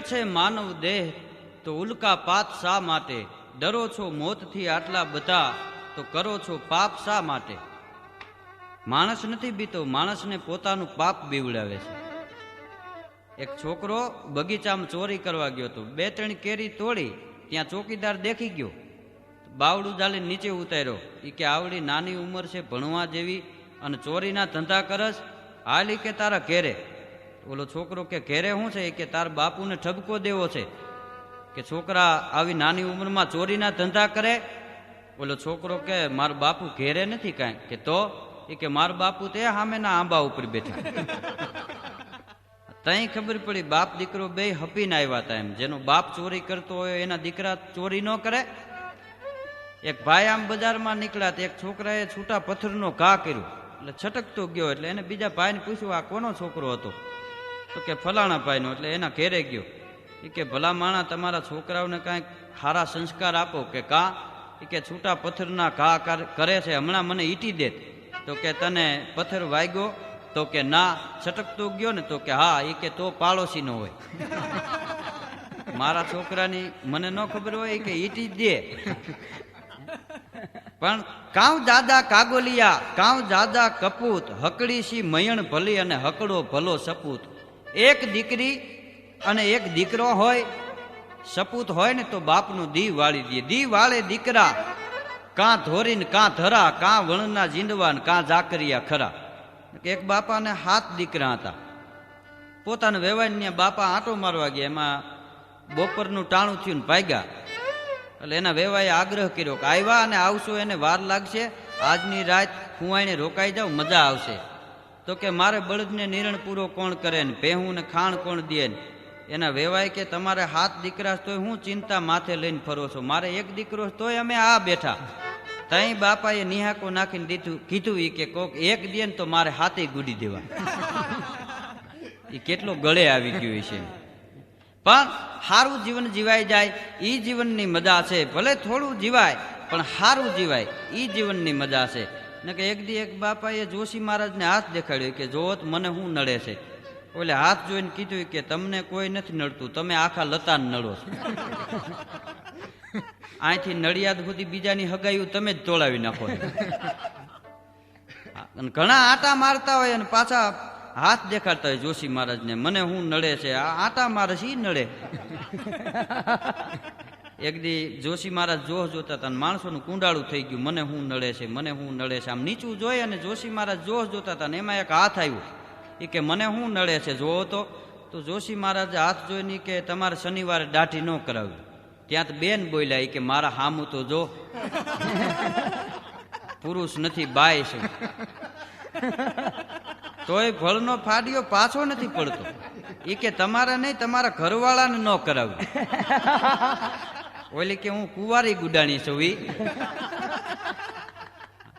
છે માનવ દેહ તો ઉલ્કા પાત શા માટે? ડરો છો મોતથી આટલા બધા તો કરો છો પાપ શા માટે? માણસ નથી બીતો, માણસને પોતાનું પાપ બીવડાવે છે. એક છોકરો બગીચામાં ચોરી કરવા ગયો હતો. 2-3 કેરી તોડી, ત્યાં ચોકીદાર દેખી ગયો. બાવડું ચાલીને નીચે ઉતાર્યો. એ કે આવડી નાની ઉંમર છે, ભણવા જેવી, અને ચોરીના ધંધા કરસ, હાલી કે તારા ઘેરે. ઓલો છોકરો કે ઘેરે શું છે? કે તાર બાપુને ઠબકો દેવો છે. કે છોકરા આવી નાની ઉંમરમાં ચોરીના ધંધા કરે? ઓલો છોકરો કે મારો બાપુ ઘેરે નથી કાંઈ. કે તો? એ કે મારો બાપુ તે સામેના આંબા ઉપર બેઠા. તઈ ખબર પડી બાપ દીકરો બે હપીને આવ્યા હતા. એમ જેનો બાપ ચોરી કરતો હોય એના દીકરા ચોરી ન કરે. એક ભાઈ આમ બજારમાં નીકળ્યા, એક છોકરાએ છૂટા પથ્થરનો ઘા કર્યો. એટલે છટકતો ગયો. એટલે એને બીજા ભાઈને પૂછ્યું આ કોનો છોકરો હતો? તો કે ફલાણા ભાઈનો. એટલે એના ઘેરે ગયો. એ કે ભલા માણા તમારા છોકરાઓને કાંઈક સારા સંસ્કાર આપો. કે કા? એ કે છૂટા પથ્થરના ઘા કરે છે, હમણાં મને ઈટી દે. તો કે તને પથ્થર વાગ્યો? તો કે ના. છટકતો ગયો ને? તો કે હા. એ કે તો પાડોશી નો હોય. મારા છોકરાની મને ન ખબર હોય કે ઈટી દે. પણ કાઉ દાદા કાગોલિયા, કાઉ દાદા કપૂત, હકડી સી મયણ ભલી અને હકડો ભલો સપૂત. એક દીકરી અને એક દીકરો હોય, સપૂત હોય ને તો બાપનું દી વાળી દે. દી વાળે દીકરા, કાં ધોરીને કાં ધરા, કાં વણના જીંદવાન કાં જાકરિયા ખરા. એક બાપાને 7 દીકરા હતા. પોતાના વેવાઈને બાપા આંટો મારવા ગયા. એમાં બપોરનું ટાણું થયું ને ભાગ્યા. એટલે એના વેવાએ આગ્રહ કર્યો કે આવ્યા અને આવશો એને વાર લાગશે, આજની રાત ફુવાઈને રોકાઈ જાવ, મજા આવશે. તો કે મારે બળદને નિરણ પૂરો કોણ કરે ને ભેહું ને ખાણ કોણ દે ને? એના વેવાય કે તમારે 7 દીકરા તોય હું ચિંતા માથે લઈને ફરો છો, મારે એક દીકરો તોય અમે આ બેઠા. તઈ બાપાએ નિહાકો નાખીને દીધું, કીધું ઈ કે કોક એક દે ને તો મારે 7 ગુડી દેવા. એ કેટલો ગળે આવી ગયો છે. પણ સારું જીવન જીવાઈ જાય એ જીવનની મજા છે. ભલે થોડું જીવાય પણ સારું જીવાય એ જીવનની મજા છે. ને કે એક દી એક બાપાએ જોશી મહારાજને હાથ દેખાડ્યો કે જોત મને શું નડે છે. ઓલે હાથ જોઈને કીધું કે તમને કોઈ નથી નડતું, તમે આખા લતાને નડો છો. અહીંથી નડિયાદ સુધી બીજાની હગાયું તમે જ તોડાવી નાખો. ઘણા આટા મારતા હોય અને પાછા હાથ દેખાડતા હોય જોશી મહારાજને, મને શું નડે છે, આ આટા મારે છે ઈ નડે. એક દી જોશી મહારાજ જોહ જોતા હતા, માણસોનું કુંડાળું થઈ ગયું, મને શું નડે છે, મને શું નડે છે. આમ નીચું જોઈ અને જોશી મહારાજ જોહ જોતા હતા ને એમાં એક હાથ આવ્યો. એ કે મને શું નડે છે જોવો તો જોશી મહારાજ હાથ જોઈને કે તમારે શનિવારે દાઢી ન કરાવી. ત્યાં તો બેન બોલ્યા, એ કે મારા હામું તો જો, પુરુષ નથી બાય છે. તોય ભળનો ફાડ્યો પાછો નથી પડતો. એ કે તમારા નહીં, તમારા ઘરવાળાને ન કરાવ્યું. ઓલી કે હું કુંવારી ગુડાણી છું.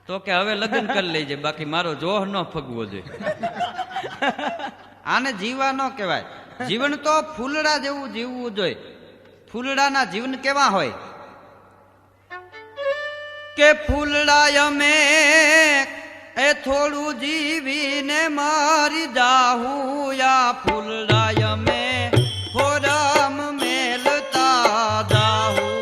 તો કે હવે લગ્ન કરી લેજે, બાકી મારો જોહ ન ફગવો જોઈએ. આને જીવા ન કહેવાય. જીવન તો ફૂલડા જેવું જીવવું જોઈએ. ફૂલડાના જીવન કેવા હોય કે ફૂલડા અમે એ થોડું જીવીને મારી જાહું, યા ફૂલડા અમે ફોરમ મેલતા જાહું.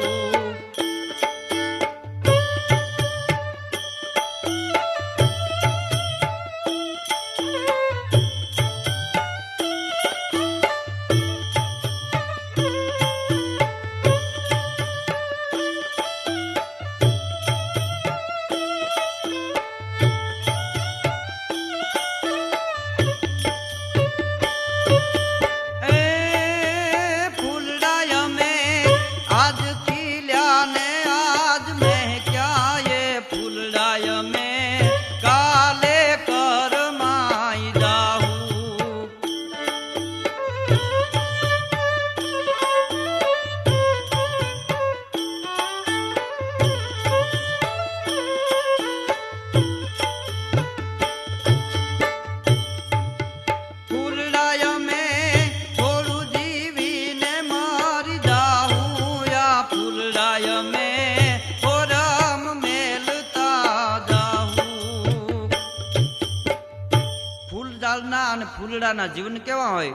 ફૂલડાના જીવન કેવા હોય?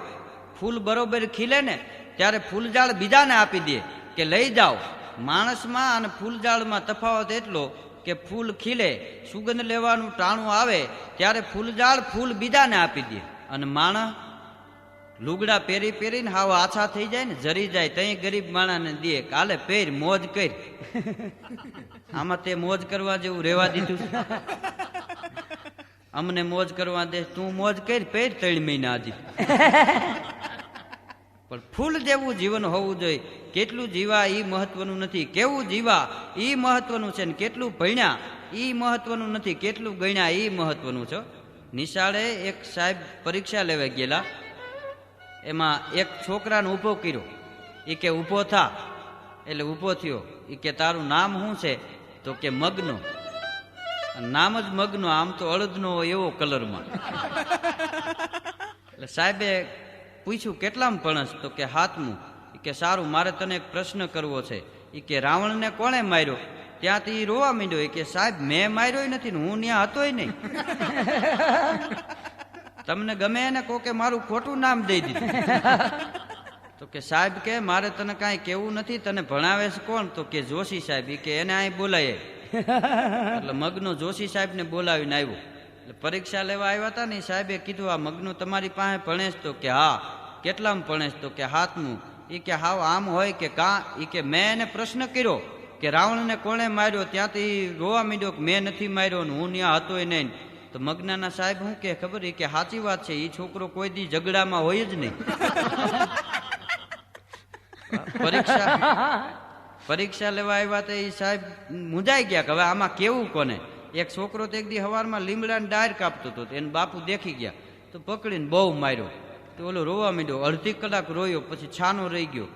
ફૂલ બરોબર ખીલે ને ત્યારે ફૂલઝાડ બીજાને આપી દે કે લઈ જાઓ. માણસમાં અને ફૂલઝાડમાં તફાવત એટલો કે ફૂલ ખીલે, સુગંધ લેવાનું ટાણું આવે ત્યારે ફૂલઝાડ ફૂલ બીજાને આપી દે, અને માણસ લુગડા પહેરી પહેરીને હાવ આછા થઈ જાય ને જરી જાય તઈ ગરીબ માણાને દે, કાલે પહેર મોજ કર. આમાં તે મોજ કરવા જેવું રહેવા દીધું. અમને મોજ કરવા દે, તું મોજ કર, પહેર 3 મહિના હજી. પણ ફૂલ જેવું જીવન હોવું જોઈએ. કેટલું જીવા એ મહત્વનું નથી, કેવું જીવા એ મહત્વનું છે, ને કેટલું ભણ્યા એ મહત્વનું નથી, કેટલું ગણ્યા એ મહત્વનું છે. નિશાળે એક સાહેબ પરીક્ષા લેવા ગયેલા, એમાં એક છોકરાને ઊભો કર્યો. એ કે ઊભો થા, એટલે ઊભો થયો. એ કે તારું નામ શું છે? તો કે મગનો. નામ જ મગનો, આમ તો અળદનો હોય એવો કલરમાં. એટલે સાહેબે પૂછ્યું કેટલામાં ભણસ? તો કે 7મું. કે સારું, મારે તને એક પ્રશ્ન કરવો છે. એ કે રાવણને કોણે માર્યો? ત્યાંથી રોવા માંડ્યો. એ કે સાહેબ મેં માર્યો નથી ને હું ત્યાં હતોય નહીં. તમને ગમે એને કોકે મારું ખોટું નામ દઈ દીધું. તો કે સાહેબ કે મારે તને કાંઈ કેવું નથી, તને ભણાવે છે કોણ? તો કે જોશી સાહેબ. એ કે એને અહીં બોલાય. એટલે મગનો જોશી સાહેબને બોલાવીને આવ્યો. એટલે પરીક્ષા લેવા આવ્યા હતા ને, સાહેબે કીધું આ મગનું તમારી પાસે ભણેશ? તો કે હા. કેટલામાં ભણેશ? તો કે 7મું. એ કે હાવ આમ હોય કે કાં? એ કે મેં એને પ્રશ્ન કર્યો કે રાવણને કોણે માર્યો? ત્યાંથી રોવા માંડ્યો કે મેં નથી માર્યો ને હું ત્યાં હતોય નહીં. તો મગનાના સાહેબ શું કે ખબર? એ કે સાચી વાત છે, એ છોકરો કોઈ દી ઝઘડામાં હોય જ નહીં. પરીક્ષા લેવા આવ્યા તો એ સાહેબ મૂંઝાઈ ગયા કે હવે આમાં કેવું કોને. એક છોકરો તો એક દી સવારમાં લીમડાને ડાયર કાપતો હતો, એને બાપુ દેખી ગયા તો પકડીને બહુ માર્યો. તો ઓલો રોવા માંડ્યો, અડધી કલાક રોયો, પછી છાનો રહી ગયો.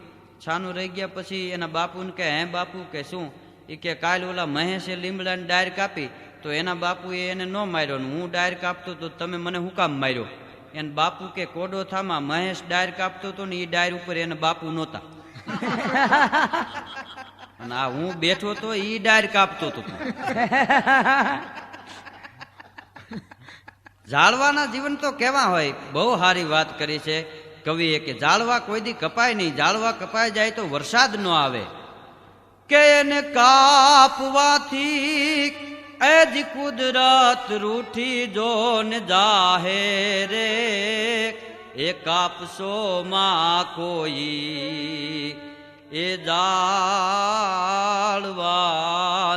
છાનો રહી ગયા પછી એના બાપુને કહે હે બાપુ કે શું? એ કે કાલે ઓલા મહેશે લીમડાને ડાયર કાપી તો એના બાપુએ એને ન માર્યો ને હું ડાયર કાપતો તો તમે મને હું કામ માર્યો? એને બાપુ કે કોડો થામા, મહેશ ડાયર કાપતો હતો ને એ ડાયર ઉપર એને બાપુ નહોતા, અને આ હું બેઠો તો એ ડાયર કાપતો હતો. ઝાડવાના જીવન તો કેવા હોય. બહુ સારી વાત કરી છે કવિએ કે ઝાડવા કોઈ દી કપાય નહીં, ઝાડવા કપાઈ જાય તો વરસાદ ન આવે. કે એને કાપવાથી એજ કુદરત રૂઠી જોન જાહે રે, એ કાપસો માં કોઈ એ ઝાડવા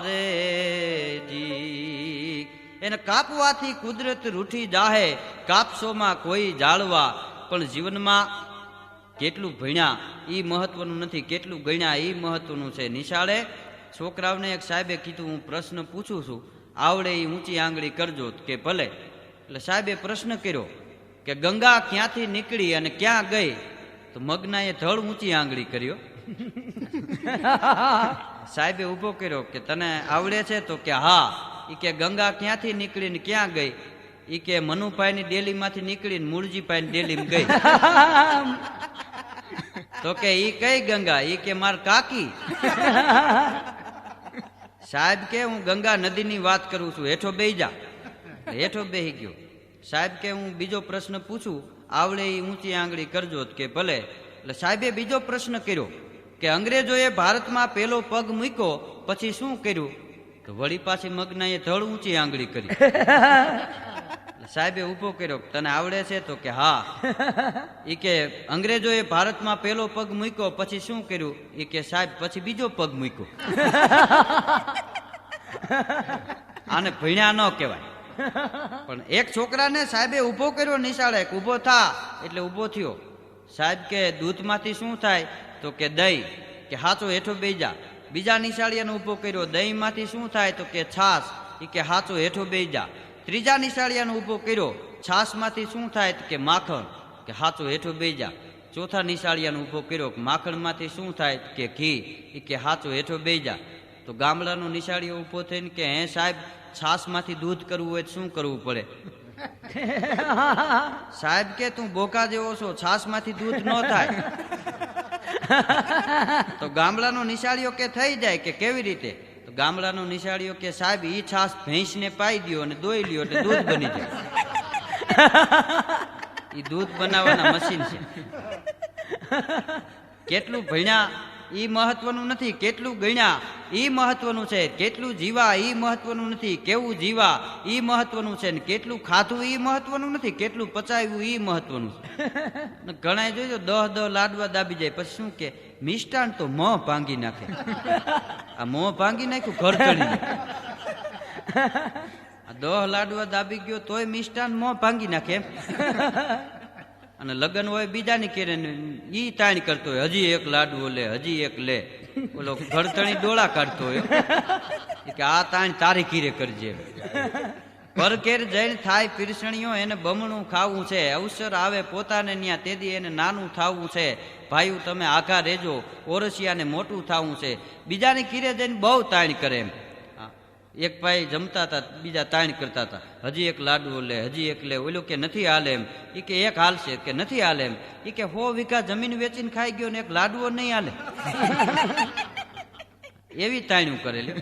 રે જી. એને કાપવાથી કુદરત રૂઠી જાહે, કાપસોમાં કોઈ ઝાડવા. પણ જીવનમાં કેટલું ભણ્યા એ મહત્વનું નથી, કેટલું ગણ્યા એ મહત્વનું છે. નિશાળે છોકરાઓને એક સાહેબે કીધું હું પ્રશ્ન પૂછું છું, આવડે એ ઊંચી આંગળી કરજો. કે ભલે. એટલે સાહેબે પ્રશ્ન કર્યો કે ગંગા ક્યાંથી નીકળી અને ક્યાં ગઈ? તો મગનાએ ધડ ઊંચી આંગળી કર્યો. સાહેબે ઊભો કર્યો કે તને આવડે છે? તો કે હા. એ કે ગંગા ક્યાંથી નીકળીને ક્યાં ગઈ? એ કે મનુભાઈની ડેલીમાંથી નીકળીને મૂળજીભાઈની ડેલીમાં ગઈ. તો કે ઈ કઈ ગંગા? ઈ કે માર કાકી. સાહેબ કે હું ગંગા નદીની વાત કરું છું, હેઠો બેહી જા. હેઠો બેહી ગયો. સાહેબ કે હું બીજો પ્રશ્ન પૂછું, આવડે એ ઊંચી આંગળી કરજો. કે ભલે. એટલે સાહેબે બીજો પ્રશ્ન કર્યો કે અંગ્રેજોએ ભારતમાં પહેલો પગ મૂક્યો પછી શું કર્યું? તો વળી પાછી મગનાએ ધડ ઊંચી આંગળી કરી. સાહેબે ઊભો કર્યો, તને આવડે છે? તો કે હા. એ કે અંગ્રેજોએ ભારતમાં પહેલો પગ મૂક્યો પછી શું કર્યું? એ કે સાહેબ પછી બીજો પગ મૂક્યો. આને ભણ્યા ન કહેવાય. પણ એક છોકરાને સાહેબે ઊભો કર્યો નિશાળે, ઊભો થા. એટલે ઊભો થયો. સાહેબ કે દૂધમાંથી શું થાય? તો કે દહીં. કે હાચો હેઠો બેહી જા. બીજા નિશાળીયાને ઊભો કર્યો, દહીંમાંથી શું થાય? તો કે છાશ. એ કે હાચો હેઠો બેહી જા. ત્રીજા નિશાળીયાને ઊભો કર્યો, છાશમાંથી શું થાય? તો કે માખણ. કે હાચો હેઠો બેહી જા. ચોથા નિશાળીયાને ઊભો કર્યો, માખણમાંથી શું થાય? કે ઘી. એ કે હાચો હેઠો બેહી જા. તો ગામડાનો નિશાળીયો ઊભો થઈને કે હે સાહેબ છાશમાંથી દૂધ કરવું હોય શું કરવું પડે? સાહેબ કે તું બોકા જેવો છો, છાશમાંથી દૂધ ન થાય. તો ગામડાનો નિશાળીયો કે થઈ જાય. કે કેવી રીતે? તો ગામડાનો નિશાળીયો કે સાહેબ ઈ છાશ ભેંસને પાઈ દ્યો અને દોઈ લ્યો એટલે દૂધ બની જાય. ઈ દૂધ બનાવવાના મશીન છે. કેટલું ભણ્યા ઈ મહત્વનું નથી, કેટલું ગણ્યા ઈ મહત્વનું છે, કેટલું જીવા ઈ મહત્વનું નથી, કેવું જીવા ઈ મહત્વનું છે, ને કેટલું ખાધું ઈ મહત્વનું નથી, કેટલું પચાવ્યું ઈ મહત્વનું છે. ઘણા જોઈજો 10 લાડવા દાબી જાય પછી શું કે મિષ્ટાન તો મોં ભાંગી નાખે. આ મોં ભાંગી નાખ્યું ઘર ચડી. 10 લાડવા દાબી ગયો તોય મિષ્ટાન મોં ભાંગી નાખે. અને લગ્ન હોય બીજાની કેરે ઈ તાણ કરતો હોય, હજી એક લાડવો લે, હજી એક લે. ઓલો ઘરતણી ડોળા કાઢતો હોય કે આ તાણ તારી કીરે કરજે. પર કેર જઈને થાય પીરસણીઓ, એને બમણું ખાવું છે. અવસર આવે પોતાને ન્યા તેદી એને નાનું થાવું છે. ભાઈઓ તમે આઘા રેજો, ઓરસિયાને મોટું થાવું છે. બીજાની કીરે જઈને બહુ તાણ કરે એમ. એક ભાઈ જમતા હતા, બીજા તાણ કરતા હતા, હજી એક લાડવો લે, હજી એક લે. ઓલો કે નથી હાલે એમ. એ કે એક હાલશે, કે નથી હાલે એમ. એ કે 100 વીઘા જમીન વેચીને ખાઈ ગયો ને એક લાડવો નહીં હાલે. એવી તાણ્યું કરેલી.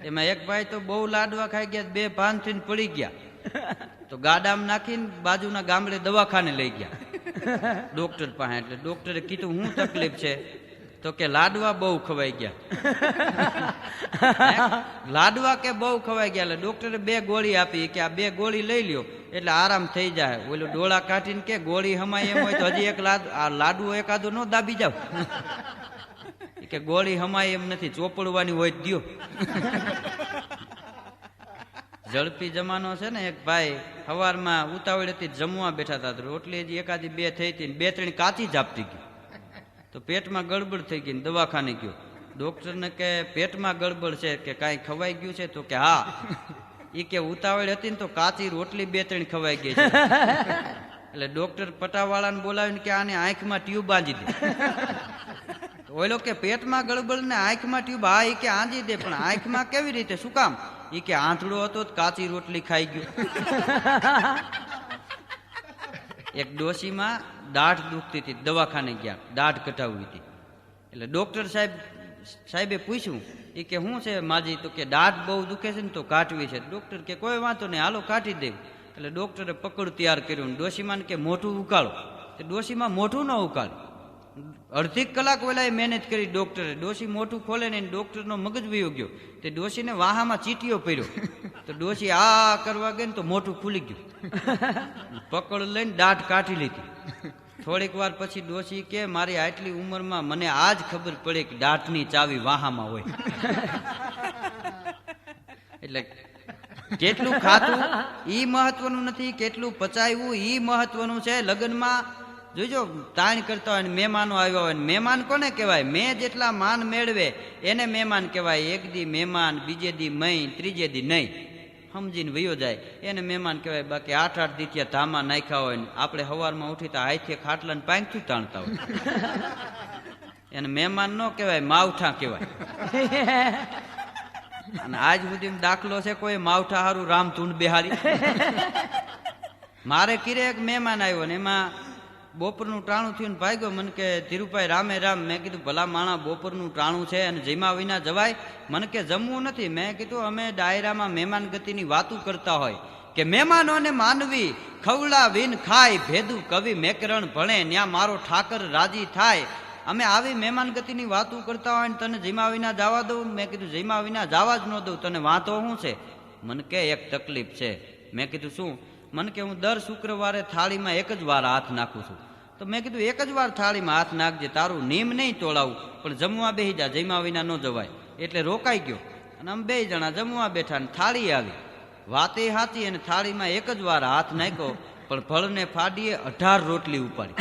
એમાં એક ભાઈ તો બહુ લાડવા ખાઈ ગયા, 2 ભાન થઈને પડી ગયા. તો ગાડામાં નાખીને બાજુના ગામડે દવાખાને લઈ ગયા ડોક્ટર પાસે. એટલે ડોક્ટરે કીધું શું તકલીફ છે? તો કે લાડવા બહુ ખવાઈ ગયા. લાડવા કે બહુ ખવાઈ ગયા. એટલે ડોક્ટરે 2 ગોળી આપી કે આ 2 ગોળી લઈ લ્યો એટલે આરામ થઈ જાય. ઓલો ડોળા કાઢીને કે ગોળી હમાય એમ હોય તો હજી એક લાડવો એકાદો ન દાબી જાવ. કે ગોળી હમાય એમ નથી, ચોપડવાની હોય દ્યો. ઝડપી જમાનો છે ને. એક ભાઈ સવારમાં ઉતાવળ હતી, જમવા બેઠા હતા. રોટલી હજી એકાદી 2 થઈ હતી, 2-3 કાચી જાપતી ગઈ. તો પેટમાં ગડબડ થઈ ગઈ, દવાખાને ગયો. ડોક્ટરને કે પેટમાં ગડબડ છે, કે કાંઈ ખવાઈ ગયું છે? તો કે હા. એ કે ઉતાવળ હતી ને તો કાચી રોટલી 2-3 ખવાઈ ગઈ છે. એટલે ડોક્ટર પટાવાળાને બોલાવીને કે આને આંખમાં ટ્યુબ બાંધી દે. ઓલો કે પેટમાં ગડબડ ને આંખમાં ટ્યુબ? હા. એ કે આંજી દે, પણ આંખમાં કેવી રીતે, શું કામ? એ કે આંધળો હતો કાચી રોટલી ખાઈ ગયો. એક ડોશીમાં દાઢ દુખતી હતી, દવાખાને ગયા, દાઢ કટાવવી હતી. એટલે ડોક્ટર સાહેબે પૂછ્યું, એ કે શું છે માજી? તો કે દાઢ બહુ દુખે છે ને તો કાઢવી છે. ડોક્ટર કે કોઈ વાંધો નહીં, હાલો કાઢી દેવું. એટલે ડોક્ટરે પકડ તૈયાર કર્યું. ડોશીમાને કે મોઢું ઉકાળો. તો ડોશીમાં મોઢું ન ઉકાળ્યું. અડધી કલાક વેલા મહેનત કરી ડોક્ટરે. ડોશી મોઢું ખોલે ને ડોક્ટરનો મગજ વયો ગયો. તે ડોશીને વાહામાં ચીટીઓ પડ્યો. તો ડોશી આ કરવા ગઈ ને તો મોઢું ખુલી ગયું. પકડ લઈને દાઢ કાઢી લીધી. થોડીક વાર પછી ડોશી કે મારી આટલી ઉંમરમાં મને આજ ખબર પડે કે દાઢની ચાવી વાહામાં હોય. એટલે કેટલું ખાતું ઈ મહત્વનું નથી, કેટલું પચાવ્યું ઈ મહત્વનું છે. લગ્નમાં જોઈજો તાણ કરતા હોય ને મહેમાનો આવ્યા હોય ને, મહેમાન કોને કહેવાય? મેં જેટલા માન મેળવે એને મહેમાન કહેવાય. એક દી મહેમાન, બીજે દી મય, ત્રીજે દી નહીં, સમજીને વયો જાય એને મહેમાન કહેવાય. બાકી 8-8 દીથિયા ધામા નાખ્યા હોય ને આપણે સવારમાં ઉઠી તો હાથે ખાટલાને પાંખથી તાણતા હોય, એને મહેમાન ન કહેવાય, માવઠા કહેવાય. અને આજ સુધી દાખલો છે કોઈ માવઠા હારું રામધૂન બેહારી. મારે કિરે એક મહેમાન આવ્યો ને એમાં બપોરનું ટાણું થયું ને ભાગ્યો. મને કે ધીરુભાઈ રામે રામ. મેં કીધું ભલા માણા બપોરનું ટાણું છે અને જમ્યા વિના જવાય? મને કે જમવું નથી. મેં કીધું અમે ડાયરામાં મહેમાન ગતિની વાતું કરતા હોય કે મહેમાનોને માનવી ખવડાવીને ખાય, ભેદું કવિ મેકરણ ભણે, ન્યા મારો ઠાકર રાજી થાય. અમે આવી મહેમાન ગતિની વાતું કરતા હોય ને તને જમ્યા વિના જવા દઉં? મેં કીધું જમ્યા વિના જવા જ ન દઉં. તને વાંધો શું છે? મને કે એક તકલીફ છે. મેં કીધું શું? મને કે હું દર શુક્રવારે થાળીમાં 1 જ વાર હાથ નાખું છું. તો મેં કીધું 1 જ વાર થાળીમાં હાથ નાખજે, તારું નિયમ નહીં તોડાવું, પણ જમવા બેસી જા, જમ્યા વિના ન જવાય. એટલે રોકાઈ ગયો અને અમે 2 જણા જમવા બેઠા ને થાળી આવી. વાતે સાચી, અને થાળીમાં 1 જ વાર હાથ નાખ્યો, પણ ભળને ફાડીએ 18 રોટલી ઉપાડી.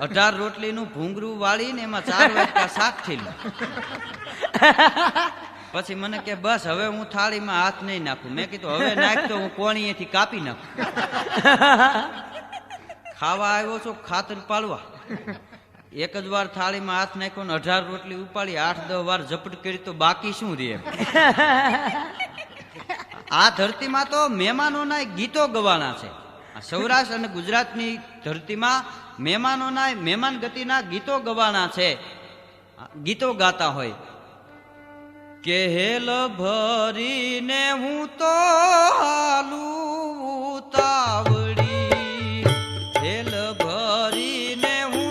18 રોટલીનું ભૂંગરું વાળીને એમાં 4 વાટકા શાક થયેલું. પછી મને કે બસ હવે હું થાળીમાં હાથ નહીં નાખું. મેં કીધું હવે નાખ તો હું કોણીએથી કાપી નાખું. ખાવા આવ્યો છો ખાતર પાડવા? 1 જ વાર થાળીમાં હાથ નાખ્યો ને 18 રોટલી ઉપાડી, 8-10 વાર ઝપટ કરી તો બાકી શું રહે? આ ધરતીમાં તો મહેમાનોના ગીતો ગવાના છે. સૌરાષ્ટ્ર અને ગુજરાતની ધરતીમાં મહેમાનોના મહેમાન ગતિના ગીતો ગવાના છે. ગીતો ગાતા હોય કે હેલ ભરીને હું તો હાલું તાવડી, હેલ ભરીને હું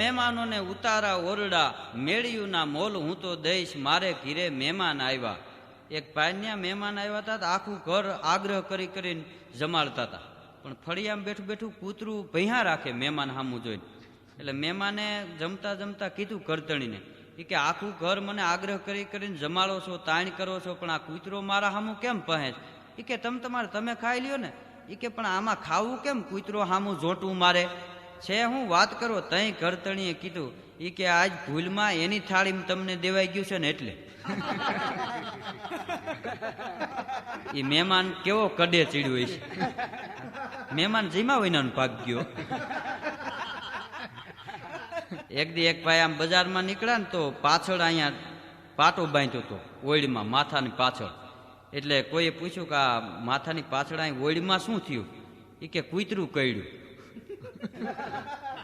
મહેમાનોને ઉતારા ઓરડા, મેળ્યું ના મોલ હું તો દઈશ, મારે ઘીરે મહેમાન આવ્યા. એક પાન્યા મહેમાન આવ્યા હતા, આખું ઘર આગ્રહ કરી કરીને જમાડતા હતા, પણ ફળિયામાં બેઠું બેઠું કૂતરું ભૈયા રાખે મહેમાન સામું જોઈને. એટલે મહેમાને જમતા જમતા કીધું કરતણીને, એ કે આખું ઘર મને આગ્રહ કરી કરીને જમાડો છો, તાણ કરો છો, પણ આ કૂતરો મારા સામું કેમ પહે? એ કે તમે ખાઈ લ્યો ને. એ કે પણ આમાં ખાવું કેમ? કૂતરો સામું જોટું મારે છે, હું વાત કરો. તઈ કરતણીએ કીધું, એ કે આજ ભૂલમાં એની થાળીમાં તમને દેવાઈ ગયું છે ને એટલે. એ મહેમાન કેવો કડે ચીડ્યો છે, મહેમાન જીમા વિના ભાગ ગયો. એક દી એક ભાઈ આમ બજારમાં નીકળ્યા ને તો પાછળ અહીંયા પાટો બાંધ્યો હતો ઓયડીમાં, માથાની પાછળ. એટલે કોઈએ પૂછ્યું કે આ માથાની પાછળ અહીં ઓયડીમાં શું થયું? એ કે કૂતરું કરડ્યું.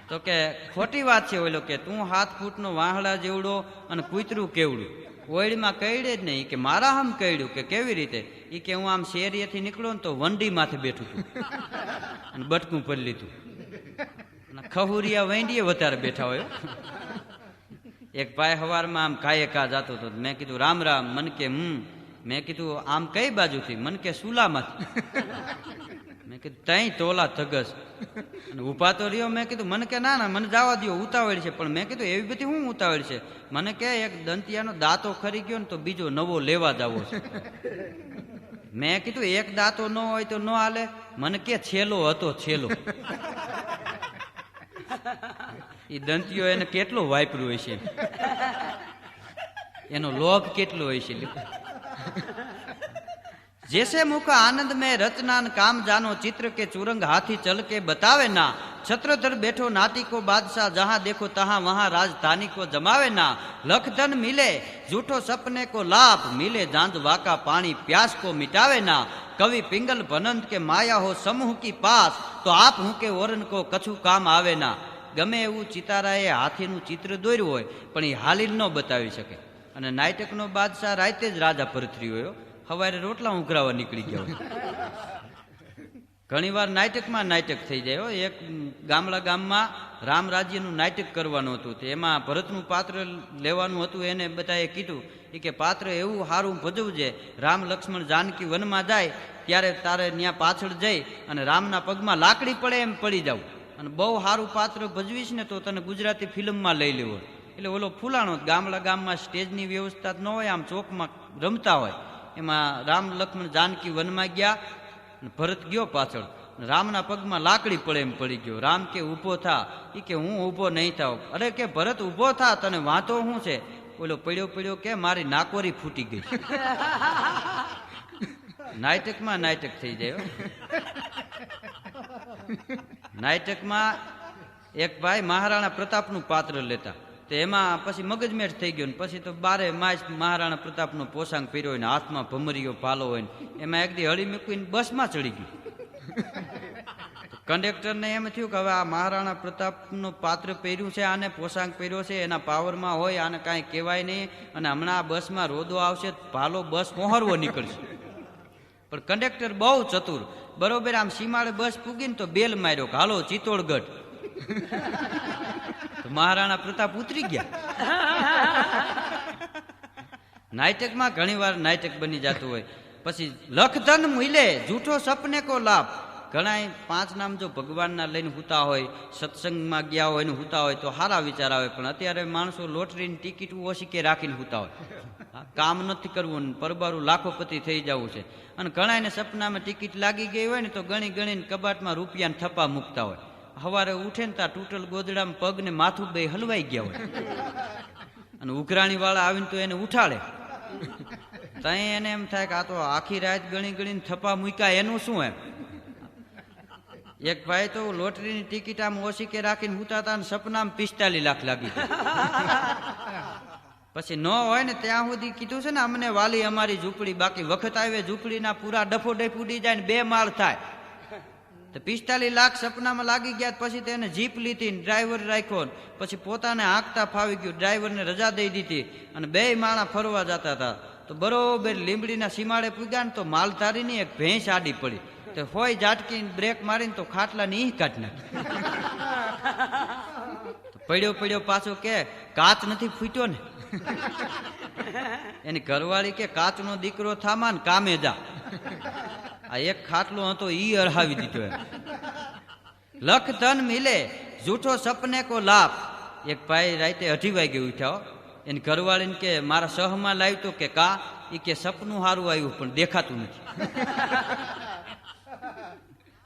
તો કે ખોટી વાત છે. ઓલો કે તું 7 ફૂટનો વાહડા જેવડો અને કૂતરું કેવડું, ઓયડીમાં કઈડે જ નહીં. કે મારા આમ કઈડ્યું. કે કેવી રીતે? એ કે હું આમ શેરીએથી નીકળ્યો ને તો વંડી માથે બેઠું હતું અને બટકું ભરી લીધું. ખહુરિયા વંડીએ વધારે બેઠા હોય. એક ભાઈ સવારમાં આમ કાયે કા જતો હતો. મેં કીધું રામ રામ. મન કે મેં કીધું આમ કઈ બાજુથી? મન કે સુલામાંથી. મેં કીધું તઈ તોલા થગસ અને ઉભા તો રહ્યો. મેં કીધું મને કે ના ના મને જવા દો, ઉતાવળ છે. પણ મેં કીધું એવી બધી શું ઉતાવળ છે? મને કે એક દંતિયાનો દાંતો ખરી ગયો ને તો બીજો નવો લેવા જાવો છે. મેં કીધું એક દાંતો ન હોય તો ન હાલે? મને કે છેલ્લો હતો છેલ્લો. એ દંતીઓ એને કેટલો વાપર્યું હોય છે, એનો લોભ કેટલો હોય છે. जैसे मुख आनंद में रचना काम जानो चित्र के चुरंग हाथी चल के बतावे ना, छत्रधर बैठो नाती को बादशाह जहां देखो तहां वहां राजधानी को जमावे ना, लख धन मिले झूठो सपने को लाभ, मिले जांज वाका पानी प्यास को मिटावे ना, कवि पिंगल भनंत के माया हो समूह की पास, तो आप हूं के ओरन को कछु काम आवे ना. गमे एवं चिताराए हाथीનું ચિત્ર દોર્યું હોય પણ એ હાલી ન બતાવી શકે. અને નાટકનો બાદશાહ રાતે જ રાજા પરથરી હોય, સવારે રોટલા ઉઘરાવા નીકળી ગયા હોય. ઘણી વાર નાટકમાં નાટક થઈ જાય. એક ગામમાં રામ રાજ્યનું નાટક કરવાનું હતું, એમાં ભરતનું પાત્ર લેવાનું હતું. એને બધાએ કીધું કે પાત્ર એવું સારું ભજવજે, રામ લક્ષ્મણ જાનકી વનમાં જાય ત્યારે તારે ત્યાં પાછળ જઈ અને રામના પગમાં લાકડી પડે એમ પડી જાવ, અને બહુ સારું પાત્ર ભજવીશ ને તો તને ગુજરાતી ફિલ્મમાં લઈ લેવો. એટલે ઓલો ફૂલાણો ગામમાં સ્ટેજની વ્યવસ્થા ન હોય, આમ ચોકમાં રમતા હોય. એમાં રામ લક્ષ્મણ જાનકી વનમાં ગયા, ભરત ગયો પાછળ, રામના પગમાં લાકડી પડે એમ પડી ગયો. રામ કે ઊભો થા. એ કે હું ઊભો નહીં થાવ. અરે કે ભરત ઊભો થા, તને વાંધો શું છે? ઓલો પડ્યો કે મારી નાકોરી ફૂટી ગઈ. નાટકમાં નાટક થઈ જાય. નાટકમાં એક ભાઈ મહારાણા પ્રતાપનું પાત્ર લેતા, તો એમાં પછી મગજમેટ થઈ ગયો. પછી તો બારે માસ મહારાણા પ્રતાપનો પોશાક પહેર્યો હોય ને હાથમાં ભમરીઓ ભાલો હોય ને, એમાં એક દી હળી મૂકીને બસમાં ચડી ગયું. કંડક્ટરને એમ થયું કે હવે આ મહારાણા પ્રતાપનું પાત્ર પહેર્યું છે, આને પોશાક પહેર્યો છે, એના પાવરમાં હોય, આને કાંઈ કહેવાય નહીં, અને હમણાં આ બસમાં રોદો આવશે, ભાલો બસ પહોંરવો નીકળશે. પણ કંડક્ટર બહુ ચતુર, બરોબર આમ સીમાડે બસ પૂગીને તો બેલ માર્યો કે હાલો ચિત્તોડગઢ. તો મહારાણા પ્રતાપ ઉતરી ગયા. નાટકમાં ઘણી વાર નાટક બની જતું હોય. પછી લખધન મિલે જૂઠો સપને કો લાભ. ઘણા 5 નામ જો ભગવાનના લઈને હુતા હોય, સત્સંગમાં ગયા હોય ને હુતા હોય તો સારા વિચાર આવે. પણ અત્યારે માણસો લોટરીની ટિકિટ ઓછી કે રાખીને હુતા હોય, કામ નથી કરવું, પરબારું લાખોપતિ થઈ જવું છે. અને ઘણાને સપનામાં ટિકિટ લાગી ગઈ હોય ને તો ગણી ગણીને કબાટમાં રૂપિયાને થપ્પા મૂકતા હોય. સવારે ઉઠે ને ત્યાં તૂટલ ગોદડામાં પગ ને માથું બે હલવાઈ ગયા હોય, અને ઉઘરાણી વાળા આવીને તો એને ઉઠાડે. ત્યાં એને એમ થાય કે આ તો આખી રાત ગણી ગણીને થપ્પા મૂક્યા, એનું શું એમ. એક ભાઈ તો લોટરીની ટિકિટ આમ ઓછી કે રાખીને હુતા હતા, સપનામાં 45 લાખ લાગી. પછી ન હોય ને ત્યાં સુધી કીધું છે ને અમને વાલી અમારી ઝૂંપડી, બાકી વખત આવે ઝૂંપડીના પૂરા ડફો ડફ ઉડી જાય ને 2 માળ થાય. તો 45 લાખ સપનામાં લાગી ગયા. પછી તેને જીપ લીધી, ડ્રાઈવર રાખ્યો, પછી પોતાને હાંકતા ફાવી ગયું, ડ્રાઈવરને રજા દઈ દીધી, અને 2 માણા ફરવા જતા હતા. તો બરોબર લીંબડીના સીમાડે પૂગ્યા ને તો માલધારીની એક ભેંસ આડી પડી. તો હોય ઝાટકીને બ્રેક મારીને તો ખાટલાની ઈ કાઢી નાખી. પડ્યો પડ્યો પાછો કે કાચ નથી ફૂટ્યો ને. એની ઘરવાળી કે કાચનો દીકરો થામા ને કામે જા. આ એક ખાટલો હતો ઈ અરહાવી દીધો એમ. લખ ધન મિલે જૂઠો સપને કો લાભ. એક ભાઈ રાતે 2:30 વાગે ઉઠ્યા. એની ઘરવાળીને કે મારા સહમાં લાવ્યો તો કે કા. એ કે સપનું સારું આવ્યું પણ દેખાતું નથી.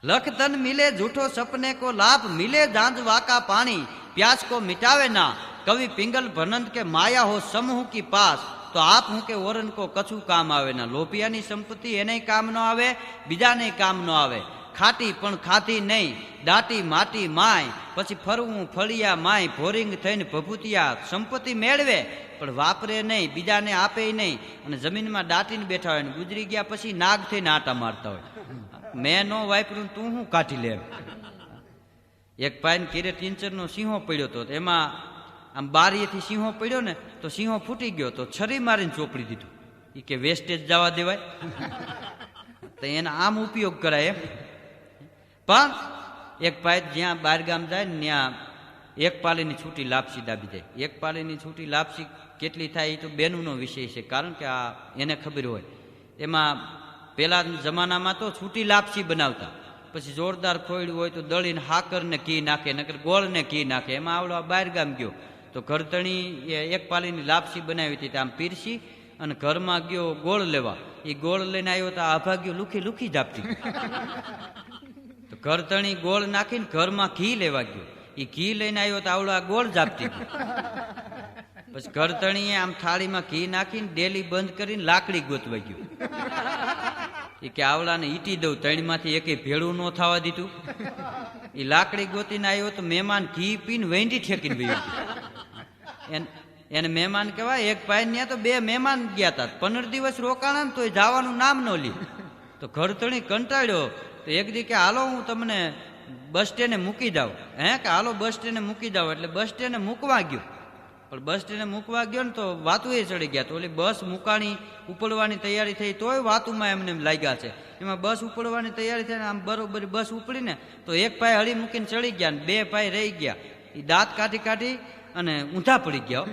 લખ ધન મિલે જૂઠો સપને કો લાભ મિલે જાંજ વાકા પાણી प्यास को मिटावे ना कवि पिंगल भनंत के माया हो समूह की पास तो आप हूं के ओरन को कछु काम आवे ना. लोभियानी संपत्ति एने काम न आवे बीजाने काम न आवे. खाटी पण खाती नहीं दाटी माटी माय पछी फरવું ફળિયા માય ભોરિંગ થઈને ભભૂતિયા સંપત્તિ મેળવે પણ વાપરે નહીં બીજાને આપે નહીં અને જમીનમાં દાટીને બેઠા હોય ને ગુજરી ગયા પછી નાગ થઈને આટા મારતા હોય. મેં નો વાપર્યું તું હું કાઢી લે. એક ભાઈને ઘેરે ટીંચરનો સિંહો પડ્યો હતો. એમાં આમ બારીએથી સિંહો પડ્યો ને તો સિંહો ફૂટી ગયો તો છરી મારીને ચોપડી દીધું. એ કે વેસ્ટેજ જવા દેવાય તો એને આમ ઉપયોગ કરાય એમ. પણ એક ભાઈ જ્યાં બહાર ગામ જાય ને ત્યાં એક પાલીની છૂટી લાપસી દાબી જાય. એક પાલીની છૂટી લાપસી કેટલી થાય એ તો બેનુંનો વિષય છે, કારણ કે આ એને ખબર હોય. એમાં પેલા જમાનામાં તો છૂટી લાપસી બનાવતા, પછી જોરદાર ખોયડું હોય તો દળીને હાકર ને ઘી નાખે, નકર ગોળ ને ઘી નાખે. એમાં આવડો બહાર ગામ ગયો તો ઘરતણી એક પાલીની લાપસી બનાવી હતી, આમ પીરસી અને ઘરમાં ગયો ગોળ લેવા. એ ગોળ લઈને આવ્યો તો આભા ગયો લુખી લુખી જાપતી. તો ઘરતણી ગોળ નાખીને ઘરમાં ઘી લેવા ગયો. એ ઘી લઈને આવ્યો તો આવડો આ ગોળ જાપતી. પછી ઘરતણીએ આમ થાળીમાં ઘી નાખીને ડેલી બંધ કરીને લાકડી ગોતવા ગયો. એ કે આવડાને ઈટી દઉં, ત્રણમાંથી એકે ભેળું ન થવા દીધું. એ લાકડી ગોતીને આવ્યો તો મહેમાન ઘી પીને વેંડી ઠેકીને વહી. એને મહેમાન કહેવાય. એક ભાઈ ત્યાં તો 2 મહેમાન ગયા હતા, 15 દિવસ રોકાણા ને તો જવાનું નામ ન લી. તો ઘરતણી કંટાળ્યો તો એક દી કે હાલો હું તમને બસ સ્ટેન્ડે મૂકી જાઉં. કે હાલો બસ સ્ટેન્ડે મૂકી જાવ. એટલે બસ સ્ટેન્ડે મૂકવા ગયો. પણ બસ સ્ટેન્ડે મૂકવા ગયો ને તો વાતું એ ચડી ગયા. તો ઓલી બસ મુકાણી ઉપડવાની તૈયારી થઈ તોય વાતુમાં એમને એમ લાગ્યા છે. એમાં બસ ઉપડવાની તૈયારી થઈ ને આમ બરોબર બસ ઉપડીને તો એક ભાઈ હળી મૂકીને ચડી ગયા ને 2 ભાઈ રહી ગયા. એ દાંત કાઢી કાઢી અને ઊંધા પડી ગયા.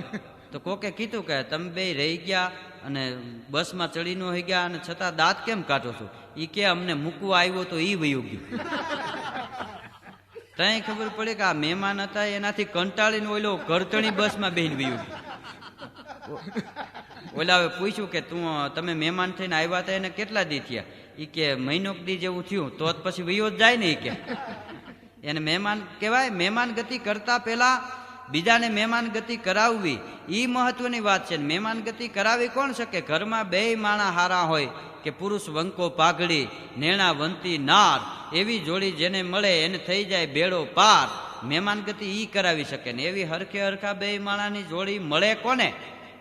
તો કોકે કીધું કે તમે 2 રહી ગયા અને બસમાં ચડી ન હોઈ ગયા અને છતાં દાંત કેમ કાઢો છો? એ કે અમને મૂકવા આવ્યો તો એ વયું ગયું. ત્યાં ખબર પડે કે આ મહેમાન હતા એનાથી કંટાળીને ઓલો ઘરતણી બસમાં બેહીને વયું ગયું. ઓલાવે પૂછ્યું કે તમે મહેમાન થઈને આવ્યા હતા એને કેટલા દી થયા? એ કે મહિનો દી જેવું થયું. તો પછી વયો જ જાય ને. એ કે એને મહેમાન કહેવાય. મહેમાન ગતિ કરતા પહેલા બીજાને મહેમાન ગતિ કરાવવી એ મહત્વની વાત છે. મહેમાન ગતિ કરાવી કોણ શકે? ઘરમાં 2 માણા હારા હોય કે પુરુષ વંકો પાઘડી નેણા વંતી નાર, એવી જોડી જેને મળે એને થઈ જાય બેડો પાર. મહેમાન ગતિ ઈ કરાવી શકે ને એવી હરખે હરખા 2 માણાની જોડી મળે કોને?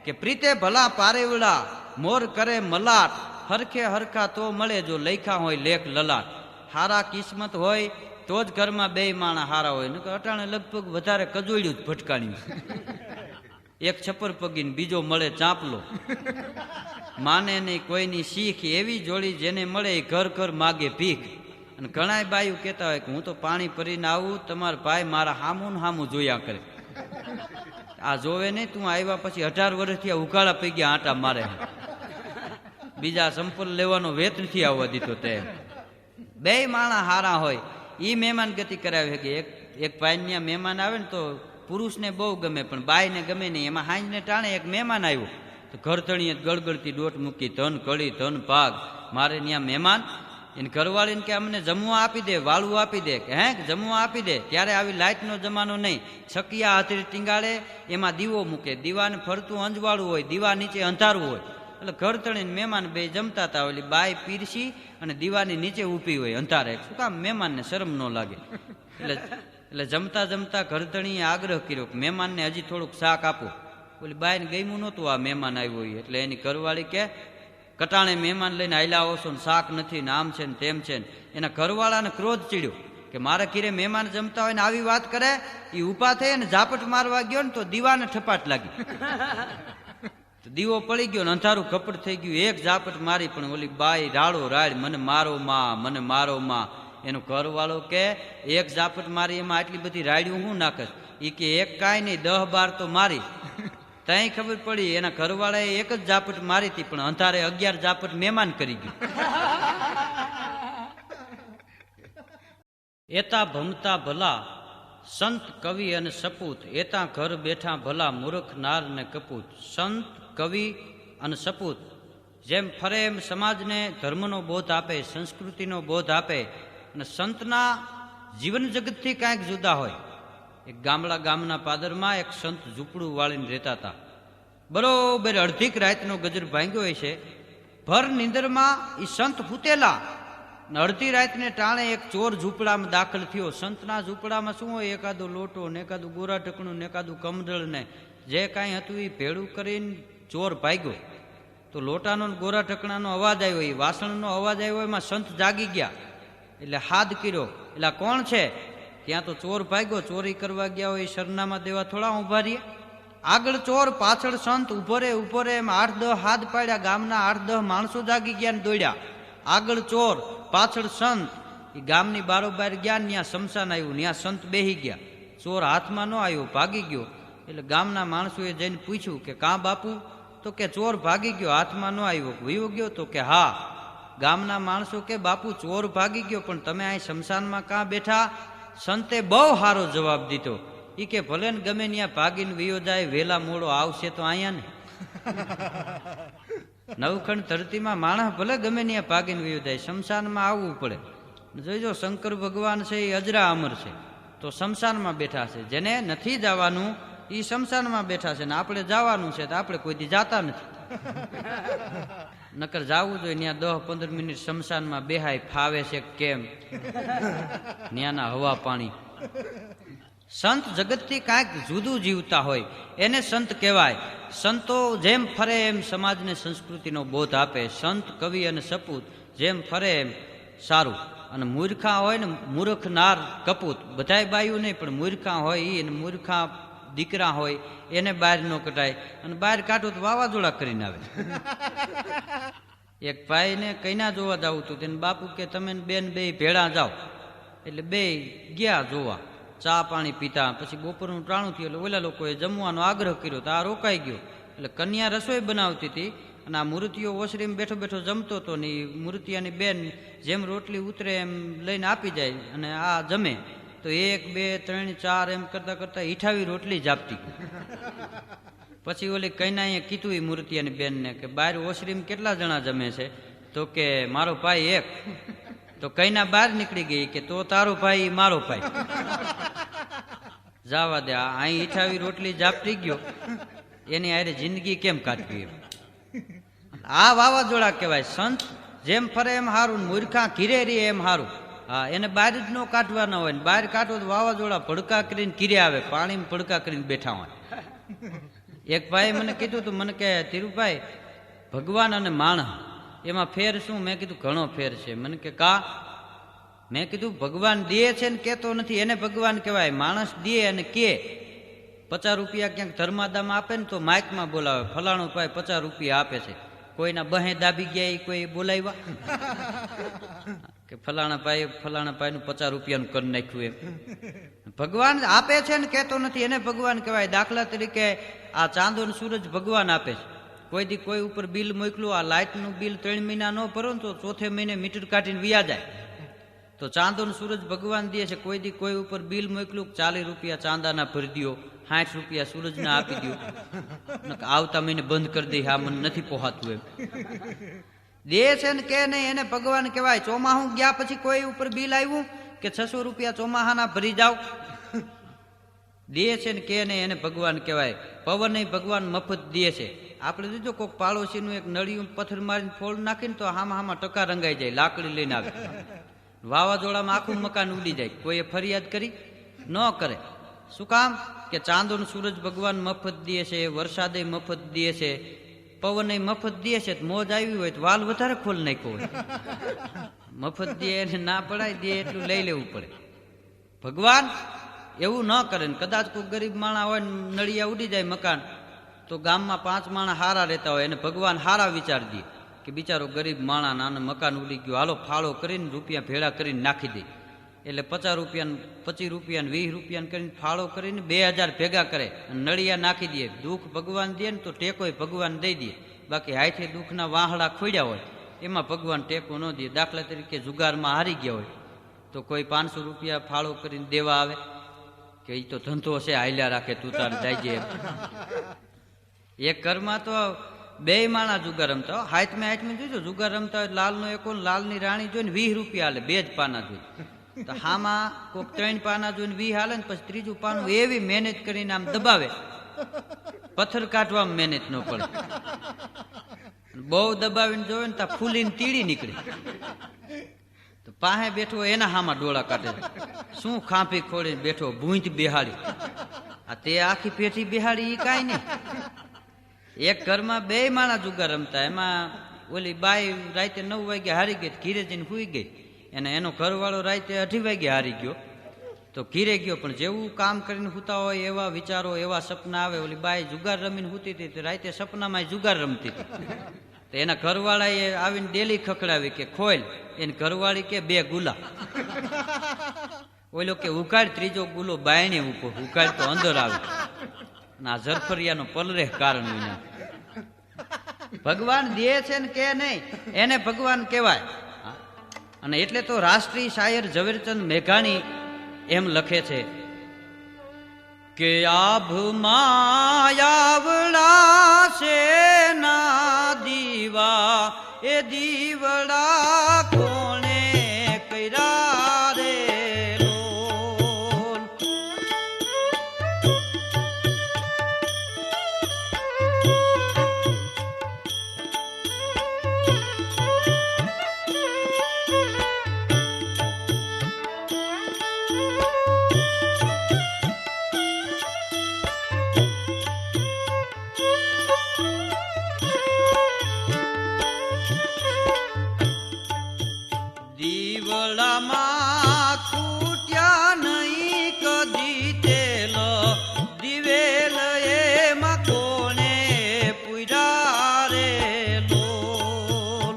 કે પ્રીતે ભલા પારેવડા મોર કરે મલાટ, હરખે હરખા તો મળે જો લખ્યા હોય લેખ લલાટ. હારા કિસ્મત હોય તો જ ઘરમાં 2 માણા હારા હોય. ને અટાણે લગભગ વધારે કજોડ્યું જ ભટકાણ્યું. એક છપ્પર પગીને બીજો મળે ચાંપલો. માને નહીં કોઈની શીખ, એવી જોડી જેને મળે એ ઘર ઘર માગે ભીખ. અને ઘણા બાયું કહેતા હોય કે હું તો પાણી ભરીને આવું, તમારા ભાઈ મારા હામું ને હામું જોયા કરે. આ જોવે નહીં, તું આવ્યા પછી 18 વર્ષથી આ ઉઘાડા પી ગયા આટા મારે. બીજા સંપલ લેવાનો વેત નથી આવવા દીધો. તે 2 માણા હારા હોય એ મહેમાન ગતિ કરાવી શકે. એક ભાઈ ત્યાં મહેમાન આવે ને તો પુરુષને બહુ ગમે પણ બાઈને ગમે નહીં. એમાં હાંજને ટાણે એક મહેમાન આવ્યો તો ઘરતણીએ ગળગળતી દોટ મૂકી, ધન કળી ધન ભાગ. મારે ત્યાં મહેમાન એને ઘરવાળીને કે અમને જમવા આપી દે, વાળું આપી દે. કે જમવા આપી દે. ત્યારે આવી લાઇટનો જમાનો નહીં. છકિયા હાથરી ટીંગાડે, એમાં દીવો મૂકે, દીવાને ફરતું અંજવાળું હોય, દીવા નીચે અંધારું હોય. એટલે ઘરતણીને મહેમાન 2 જમતા હતા. ઓલી બાઈ પીરસી અને દીવાની નીચે ઊભી હોય અંધારે. શું કામ? મહેમાનને શરમ ન લાગે. એટલે જમતા જમતા ઘરતણીએ આગ્રહ કર્યો કે મહેમાનને હજી થોડુંક શાક આપો. ઓલી બાઈને ગમ્યું નહોતું આ મહેમાન આવ્યો હોય. એટલે એની ઘરવાળી કે કટાણે મહેમાન લઈને આયલા આવો છો ને શાક નથી ને આમ છે ને તેમ છે ને. એના ઘરવાળાને ક્રોધ ચડ્યો કે મારા ઘીરે મહેમાન જમતા હોય ને આવી વાત કરે. એ ઊભા થઈ અને ઝાપટ મારવા ગયો ને તો દીવાને ઠપાટ લાગી. તો દીવો પડી ગયો ને અંધારું કપડ થઈ ગયું. એક ઝાપટ મારી પણ ઓલી બાઈ રાડો રાડ મને મારો માં, મને મારો માં. એનું ઘરવાળો કે એક ઝાપટ મારી એમાં આટલી બધી રાડ્યું હું નાખશ? એ કે એક કાંઈ નહીં 10-12 તો મારી. ત્યાં ખબર પડી એના ઘરવાળાએ એક જ ઝાપટ મારી હતી, પણ અંધારે 11 ઝાપટ મહેમાન કરી ગયું. એતા ભમતા ભલા સંત કવિ અને સપૂત, એતા ઘર બેઠા ભલા મૂર્ખ નાર ને કપૂત. સંત કવિ અને સપૂત જેમ ફરે એમ સમાજને ધર્મનો બોધ આપે, સંસ્કૃતિનો બોધ આપે, અને સંતના જીવન જગતથી કાંઈક જુદા હોય. એક ગામના પાદરમાં એક સંત ઝૂંપડું વાળીને રહેતા હતા. બરોબર અડધીક રાતનો ગજર ભાંગ્યો હોય છે. ભર નિંદરમાં એ સંત ફૂટેલા, અડધી રાતને ટાણે એક ચોર ઝૂંપડામાં દાખલ થયો. સંતના ઝૂંપડામાં શું હોય? એકાદો લોટો ને એકાદું ગોરા ઢકણું ને એકાદું કમંડળ ને જે કાંઈ હતું એ ભેળું કરીને ચોર ભાગ્યો. તો લોટાનો ગોરા ઢકણાનો અવાજ આવ્યો, એ વાસણનો અવાજ આવ્યો, એમાં સંત જાગી ગયા. એટલે હાથ કર્યો, એટલે કોણ છે? ત્યાં તો ચોર ભાગ્યો. ચોરી કરવા ગયા હોય સરનામા દેવા થોડા ઊભા રહીએ? આગળ ચોર, પાછળ સંત, ઉભો રે એમ 8-10 હાથ પાડ્યા. ગામના 8-10 માણસો જાગી ગયા ને દોડ્યા. આગળ ચોર, પાછળ સંત. એ ગામની બારોબાર ગયા, ત્યાં શમશાન આવ્યું, ત્યાં સંત બેહી ગયા. ચોર હાથમાં ન આવ્યો, ભાગી ગયો. એટલે ગામના માણસોએ જઈને પૂછ્યું કે કાં બાપુ? તો કે ચોર ભાગી ગયો, હાથમાં ન આવ્યો. વયો ગયો? તો કે હા. ગામના માણસો કે બાપુ ચોર ભાગી ગયો, પણ તમે અહીં શમશાનમાં કાં બેઠા? સંતે બહુ સારો જવાબ દીધો. એ કે ભલે ને ગમે ત્યાં ભાગીને વયો જાય, વેલા મોડો આવશે તો અહીંયા ને. નવખંડ ધરતીમાં માણસ ભલે ગમે ત્યાં ભાગીને વયો જાય, શમશાનમાં આવવું પડે. જોઈજો શંકર ભગવાન છે એ અજરા અમર છે, તો શમશાનમાં બેઠા છે. જેને નથી જવાનું એ શમશાનમાં બેઠા છે, ને આપણે જવાનું છે તો આપણે કોઈ દી જાતા નથી. નકર જાવું જોઈએ ત્યાં 10-15 મિનિટ શમશાનમાં બેહાય, ફાવે છે કેમ, ત્યાંના હવા પાણી. સંત જગતથી કાંઈક જુદું જીવતા હોય એને સંત કહેવાય. સંતો જેમ ફરે એમ સમાજને સંસ્કૃતિનો બોધ આપે. સંત કવિ અને સપૂત જેમ ફરે એમ સારું. અને મૂર્ખા હોય ને, મૂર્ખ નાર કપૂત, બધાય બાયું નહીં પણ મૂર્ખા હોય એને, મૂર્ખા દીકરા હોય એને બહાર ન કટાય, અને બહાર કાઢો તો વાવાઝોડા કરીને આવે. એક ભાઈને કઈના જોવા જવું હતું, તેને બાપુ કે તમે બેન બે ભેળા જાઓ. એટલે બે ગયા જોવા, ચા પાણી પીતા. પછી બપોરનું ટાણું થયું એટલે ઓલા લોકોએ જમવાનો આગ્રહ કર્યો તો આ રોકાઈ ગયો. એટલે કન્યા રસોઈ બનાવતી હતી અને આ મૂર્તિઓ ઓસરીમાં બેઠો બેઠો જમતો હતો ને મૂર્તિયાની બેન જેમ રોટલી ઉતરે એમ લઈને આપી જાય અને આ જમે. તો 1 2 3 4 એમ કરતા કરતા 28 રોટલી જાપતી. પછી ઓલી કન્યાએ કીધું એ મૂર્તિયાની બેનને કે બહાર ઓસરીમાં કેટલા જણા જમે છે? તો કે મારો ભાઈ એક. તો કઈના બહાર નીકળી ગઈ કે તો તારો ભાઈ મારો ભાઈ. જવા દે, અહીં 28 રોટલી જાપતી ગયો, એની હારે જિંદગી કેમ કાઢવી? આ વાવાઝોડા કહેવાય. સંત જેમ ફરે એમ હારું, મૂર્ખા ઘીરે રે એમ હારું. હા, એને બહાર જ ન કાઢવાના હોય ને બહાર કાઢો તો વાવાઝોડા ભડકા કરીને ઘીરે આવે, પાણીમાં ભડકા કરીને બેઠા હોય. એક ભાઈ મને કીધું તું, મને કે ધીરુભાઈ ભગવાન અને માણસ એમાં ફેર શું? મેં કીધું ઘણો ફેર છે. મને કે કા? મેં કીધું ભગવાન દે છે ને કેતો નથી એને ભગવાન કહેવાય. માણસ દે અને કે 50 રૂપિયા ક્યાંક ધર્માદામાં આપે ને તો માઇકમાં બોલાવે, ફલાણો ભાઈ 50 રૂપિયા આપે છે. કોઈના બહે દાબી ગયા એ કોઈ બોલાવ્યા કે ફલાણા ભાઈનું 50 રૂપિયાનું કરી નાખ્યું એમ. ભગવાન આપે છે ને કેતો નથી એને ભગવાન કહેવાય. દાખલા તરીકે આ ચાંદો ને સૂરજ ભગવાન આપે છે. કોઈ દી કોઈ ઉપર બિલ મોકલું, આ લાઇટનું બિલ 3 મહિના ન ભરો ને તો ચોથે મહિને મીટર કાઢીને વ્યા જાય. તો ચાંદો ને સૂરજ ભગવાન દે છે. કોઈ દી કોઈ ઉપર બિલ મોકલું, 40 રૂપિયા ચાંદાના ભરી દો, 60 રૂપિયા સૂરજના આપી દો, આવતા મહિને બંધ કરી દઈ, હા મને નથી પોહાતું એમ. દે છે ને કે નહીં એને ભગવાન કહેવાય. ચોમાહું ગયા પછી કોઈ ઉપર બિલ આવ્યું કે 600 રૂપિયા ચોમાહાના ભરી જાઓ, દે છે ને કે નહીં એને ભગવાન કહેવાય. પવન નહીં ભગવાન મફત દે છે. આપણે જોજો કોઈક પાડોશીનું એક નળિયું પથ્થર મારીને ફોડ નાખીને તો હામાં ટકા રંગાઈ જાય, લાકડી લઈને આવે. વાવાઝોડામાં આખું મકાન ઉડી જાય. કોઈએ ફરિયાદ કરી? ન કરે. શું કામ? કે ચાંદો ને સૂરજ ભગવાન મફત દે છે, વરસાદે મફત દે છે, પવન મફત દે છે. મોજ આવી હોય તો વાલ વધારે ખોલ નાખ્યો હોય. મફત દે એને ના પડાય, દે એટલું લઈ લેવું પડે. ભગવાન એવું ન કરે. કદાચ કોઈ ગરીબ માણસ હોય નળિયા ઉડી જાય મકાન, તો ગામમાં 5 માણસ હારા રહેતા હોય એને ભગવાન હારા વિચાર દે કે કે બિચારો ગરીબ માણા નાના મકાન ઉડી ગયું, હાલો ફાળો કરીને રૂપિયા ભેળા કરીને નાખી દે. એટલે 50 રૂપિયા 25 રૂપિયા 20 રૂપિયા કરીને ફાળો કરીને 2000 ભેગા કરે અને નળિયા નાખી દે. દુઃખ ભગવાન દે ને તો ટેકોય ભગવાન દઈ દે, બાકી હાથે દુઃખના વાહડા ખોડ્યા હોય એમાં ભગવાન ટેકો ન દે. દાખલા તરીકે જુગારમાં હારી ગયા હોય તો કોઈ 500 રૂપિયા ફાળો કરીને દેવા આવે કે એ તો ધંધો છે, હાલ્યા રાખે, તું તાર જાય. એક ઘરમાં તો 2 માણા જુગાર રમતા, હાથમાં જોઈજો જુગાર રમતા હોય, લાલનો એકો લાલની રાણી જોઈને 20 રૂપિયા હાલે, 2 જ પાના જોઈ. તો હામાં કોઈક 3 પાના જોઈને 20 હાલે ને પછી ત્રીજું પાનું એવી મહેનત કરીને આમ દબાવે, પથ્થર કાઢવામાં મહેનત ન પડે. બહુ દબાવીને જોવે ને ત્યાં ફૂલીને તીડી નીકળે. તો પાસે બેઠો એના હામાં ડોળા કાઢે, શું ખાંપી ખોડીને બેઠો, ભૂંજ બેહાડી. આ તે આખી પેઠી બેહાડી એ કાંઈ નહીં. એક ઘરમાં 2 માણા જુગાર રમતા, એમાં ઓલી બાઈ રાતે 9 વાગે હારી ગઈ, ઘીરે જઈને સુઈ ગઈ. અને એનો ઘરવાળો રાતે 2:30 વાગે હારી ગયો તો ઘીરે ગયો. પણ જેવું કામ કરીને સૂતા હોય એવા વિચારો, એવા સપના આવે. ઓલી બાઈ જુગાર રમીને સૂતી હતી તો રાતે સપનામાં જુગાર રમતી હતી. તો એના ઘરવાળાએ આવીને ડેલી ખખડાવી કે ખોલ. એની ઘરવાળી કે 2 ગુલા. ઓલો કે ઉકાળ, ત્રીજો ગુલો બાયણે ઉભો, ઉકાળ તો અંદર આવે. ના ઝરફરિયાનો પલરે કારણ વિના. ભગવાન દે છે ને કે નહીં એને ભગવાન કહેવાય. અને એટલે તો રાષ્ટ્રીય શાયર ઝવેરચંદ મેઘાણી એમ લખે છે કે આભમાં આવડા છે ના દીવા, એ દીવડા કોણે કર્યા રે લોલ. દીવડામાં ખૂટ્યા નહીં કદી તેલ, દિવેલ એમાં કોને પૂર્યા રે લોલ.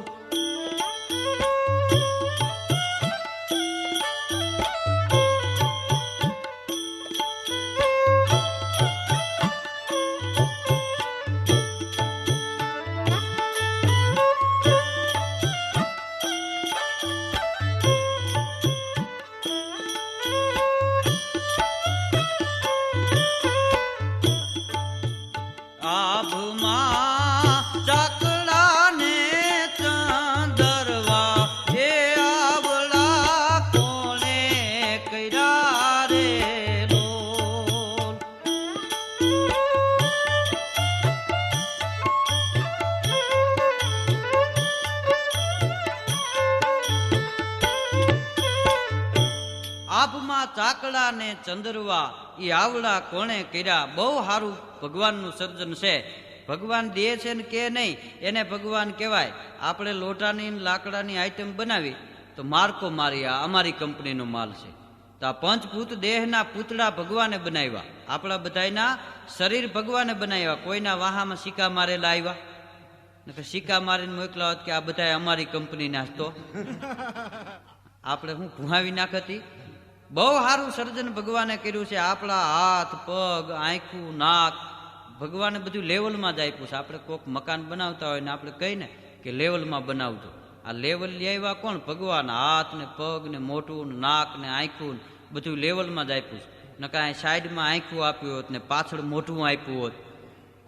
આભમાં ચાકડા ને ચંદરવા, એ આવડા કોણે કર્યા રે લોલ. આભમાં ચાકડા ને ચંદરવા, એ આવડા કોણે કર્યા. બહુ સારું ભગવાનનું સર્જન છે. ભગવાન દે છે ને કે નહીં એને ભગવાન કહેવાય. આપણે લોટાની લાકડાની આઈટમ બનાવી તો માર્કો મારી, આ અમારી કંપનીનો માલ છે. તો આ પંચભૂત દેહના પૂતળા ભગવાને બનાવ્યા, આપણા બધાના શરીર ભગવાને બનાવ્યા. કોઈના વાહામાં સિક્કા મારેલા આવ્યા ને સિક્કા મારીને મોકલા હોત કે આ બધા અમારી કંપનીના. તો આપણે હું ભૂહાવી નાખતી. બહુ સારું સર્જન ભગવાને કર્યું છે. આપણા હાથ, પગ, આંખું, નાક ભગવાને બધું લેવલમાં જ આપ્યું છે. આપણે કોઈક મકાન બનાવતા હોય ને આપણે કહીને કે લેવલમાં બનાવજો, આ લેવલ લઈ આવ્યા કોણ? ભગવાન. હાથ ને પગ ને મોટું નાક ને આંખું બધું લેવલમાં જ આપ્યું છે. ને કાંઈ સાઈડમાં આંખું આપ્યું હોત ને પાછળ મોટું આપ્યું હોત,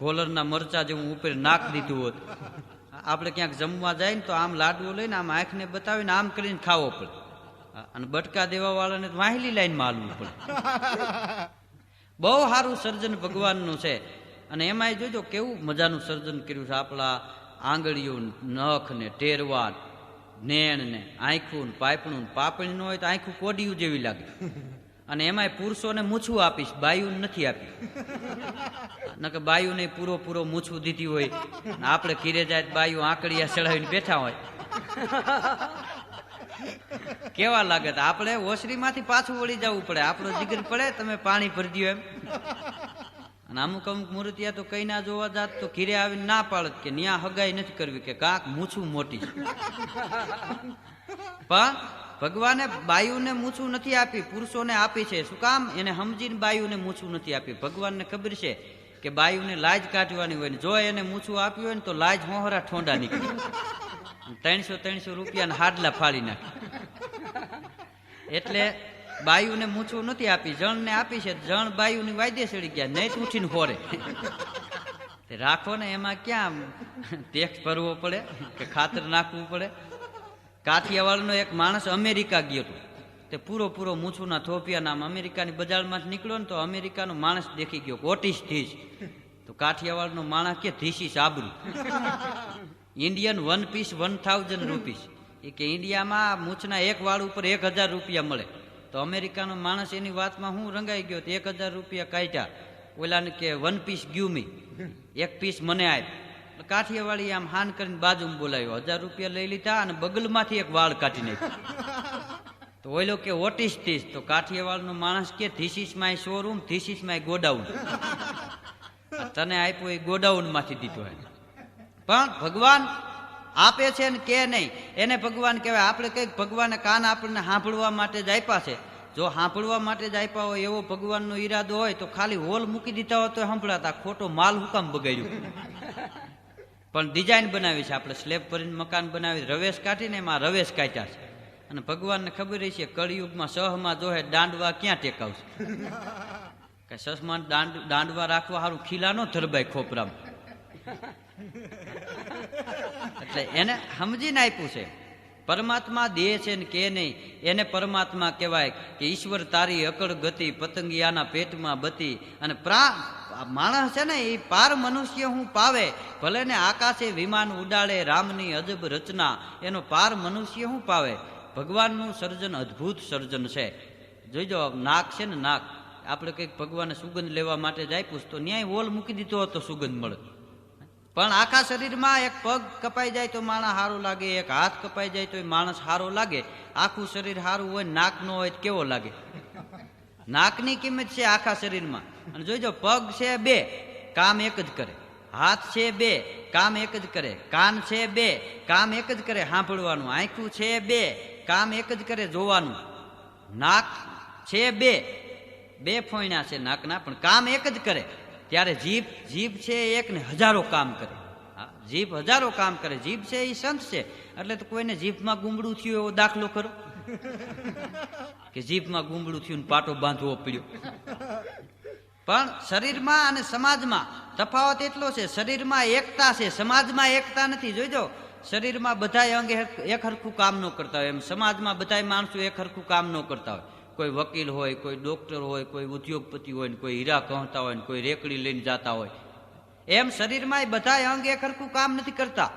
કોલરના મરચા જેવું ઉપર નાક દીધું હોત. આપણે ક્યાંક જમવા જાય ને તો આમ લાડવો લઈને આમ આંખને બતાવીને આમ કરીને ખાવો પડે. અને બટકા દેવા વાળાને વાહેલી લાઈનમાં હાલવું પડે. બહુ સારું સર્જન ભગવાનનું છે. અને એમાંય જોજો કેવું મજાનું સર્જન કર્યું છે. આપણા આંગળીઓ, નખ ને ટેરવા, નેણ ને આંખું, પાપણું, પાપણી ન હોય તો આંખું કોડિયું જેવી લાગે. અને એમાંય પુરુષોને મૂછું આપીશ, બાયું નથી આપી. નકે બાયું ને પૂરો મૂછું દીધી હોય, આપણે ઘીરે જાય બાયું આંકડિયા ચડાવીને બેઠા હોય, કેવા લાગે. આપણે ઓસરીમાંથી પાછું વળી જવું પડે, આપણો જીગર પડે તમે પાણી ભરી દો એમ. અને અમુક અમુક મૂર્તિયા તો કઈ ના જોવા જાત તો ઘીરે આવીને ના પાડત કે ન્યા હગાઈ નથી કરવી કે કાંક મૂછું મોટી છે. પણ ભગવાને બાયુને મૂછું નથી આપી, પુરુષોને આપી છે. શું કામ? એને સમજીને બાયુને મૂછું નથી આપી. ભગવાનને ખબર છે કે બાયુને લાજ કાઢવાની હોય ને જો એને મૂછું આપ્યું હોય ને તો લાજ હોહરા ઠોંડા નીકળે, 300 રૂપિયાના હાડલા ફાડી નાખે. એટલે બાયુને મૂછું નથી આપી, જણને આપી છે. જણ બાયુની વાયદે ચડી ગયા, નહીં ઉઠીને ફોરે. રાખો ને એમાં ક્યાં ટેક્સ ભરવો પડે કે ખાતર નાખવું પડે. કાઠિયાવાડનો એક માણસ અમેરિકા ગયો હતો, તે પૂરો મૂછુંના થોપિયા નામ અમેરિકાની બજારમાં નીકળ્યો ને તો અમેરિકાનો માણસ દેખી ગયો, ઓટીસ ધીસ. તો કાઠિયાવાડનો માણસ કે ધીસીસ આબરૂ, ઇન્ડિયન 1 પીસ 1000 રૂપીસ. એ કે ઇન્ડિયામાં મૂછના એક વાળ ઉપર 1000 રૂપિયા મળે. તો અમેરિકાનો માણસ એની વાતમાં હું રંગાઈ ગયો, 1000 રૂપિયા કાઢ્યા. ઓલાને કે 1 પીસ ગયું મી, 1 પીસ મને આપ. કાઠિયાવાડી આમ હાન કરીને બાજુમાં બોલાવ્યો, 1000 રૂપિયા લઈ લીધા અને બગલમાંથી એક વાળ કાઢી નાખ્યો. તો ઓલો કે ઓટીસ ધીસ. તો કાઠિયાવાડનો માણસ કે this is my showroom, this is my godown. તને આપ્યો એ ગોડાઉન માંથી દીધો. પણ ભગવાન આપે છે ને કે નહીં એને ભગવાન કહેવાય. આપણે કઈક ભગવાને કાન આપણને સાંભળવા માટે જ આપ્યા છે. જો સાંભળવા માટે જ આપ્યા હોય એવો ભગવાનનો ઈરાદો હોય તો ખાલી હોલ મૂકી દીધા હોય તો સાંભળાતા. ખોટો માલ હું કામ બગાડ્યું? પણ ડિઝાઇન બનાવી છે આપણે, સ્લેબ ભરીને મકાન બનાવી, રવેશ કાઢીને એમાં રવેશ કાઢ્યા છે. અને ભગવાનને ખબર છે કળિયુગમાં સહમાં જોહે દાંડવા ક્યાં ટેકાવશે. કે સસમાન દાંડવા રાખવા સારું ખીલા નો ધરબાઈ ખોપરામાં. એટલે એને સમજીને આપ્યું છે. પરમાત્મા દેહ છે ને કે નહીં એને પરમાત્મા કહેવાય. કે ઈશ્વર તારી અકળ ગતિ, પતંગિયાના પેટમાં બતી. અને માણસ છે ને એ પાર મનુષ્ય હું પાવે, ભલે ને આકાશે વિમાન ઉડાડે, રામની અજબ રચના એનો પાર મનુષ્ય હું પાવે. ભગવાનનું સર્જન અદ્ભુત સર્જન છે. જોઈજો નાક છે ને નાક, આપણે કંઈક ભગવાનને સુગંધ લેવા માટે જ આપ્યું તો ન્યાય હોલ મૂકી દીધો હોત તો સુગંધ મળે. પણ આખા શરીરમાં એક પગ કપાઈ જાય તો માણસ સારું લાગે, એક હાથ કપાઈ જાય તો માણસ સારો લાગે. આખું શરીર સારું હોય, નાક ન હોય કેવો લાગે? નાકની કિંમત છે આખા શરીરમાં. અને જોઈજો પગ છે 2 કામ એક જ કરે, હાથ છે 2 કામ એક જ કરે, કાન છે 2 કામ એક જ કરે સાંભળવાનું, આંખું છે 2 કામ એક જ કરે જોવાનું, નાક છે 2 ફોયણા છે નાકના પણ કામ એક જ કરે. ત્યારે જીભ છે એક ને હજારો કામ કરે. જીભ હજારો કામ કરે. જીભ છે એ સંત છે. એટલે તો કોઈને જીભમાં ગુમડું થયું એવો દાખલો કરો કે જીભમાં ગુમડું થયું ને પાટો બાંધવો પડ્યો. પણ શરીરમાં અને સમાજમાં તફાવત એટલો છે. શરીરમાં એકતા છે, સમાજમાં એકતા નથી. જોઈજો શરીરમાં બધા અંગે એક હરખું કામ ન કરતા હોય, એમ સમાજમાં બધા માણસો એક હરખું કામ ન કરતા હોય. કોઈ વકીલ હોય, કોઈ ડોક્ટર હોય, કોઈ ઉદ્યોગપતિ હોય ને કોઈ હીરા કહતા હોય ને કોઈ રેકડી લઈને જતા હોય. એમ શરીરમાં બધા અંગ એક હરખું કામ નથી કરતા.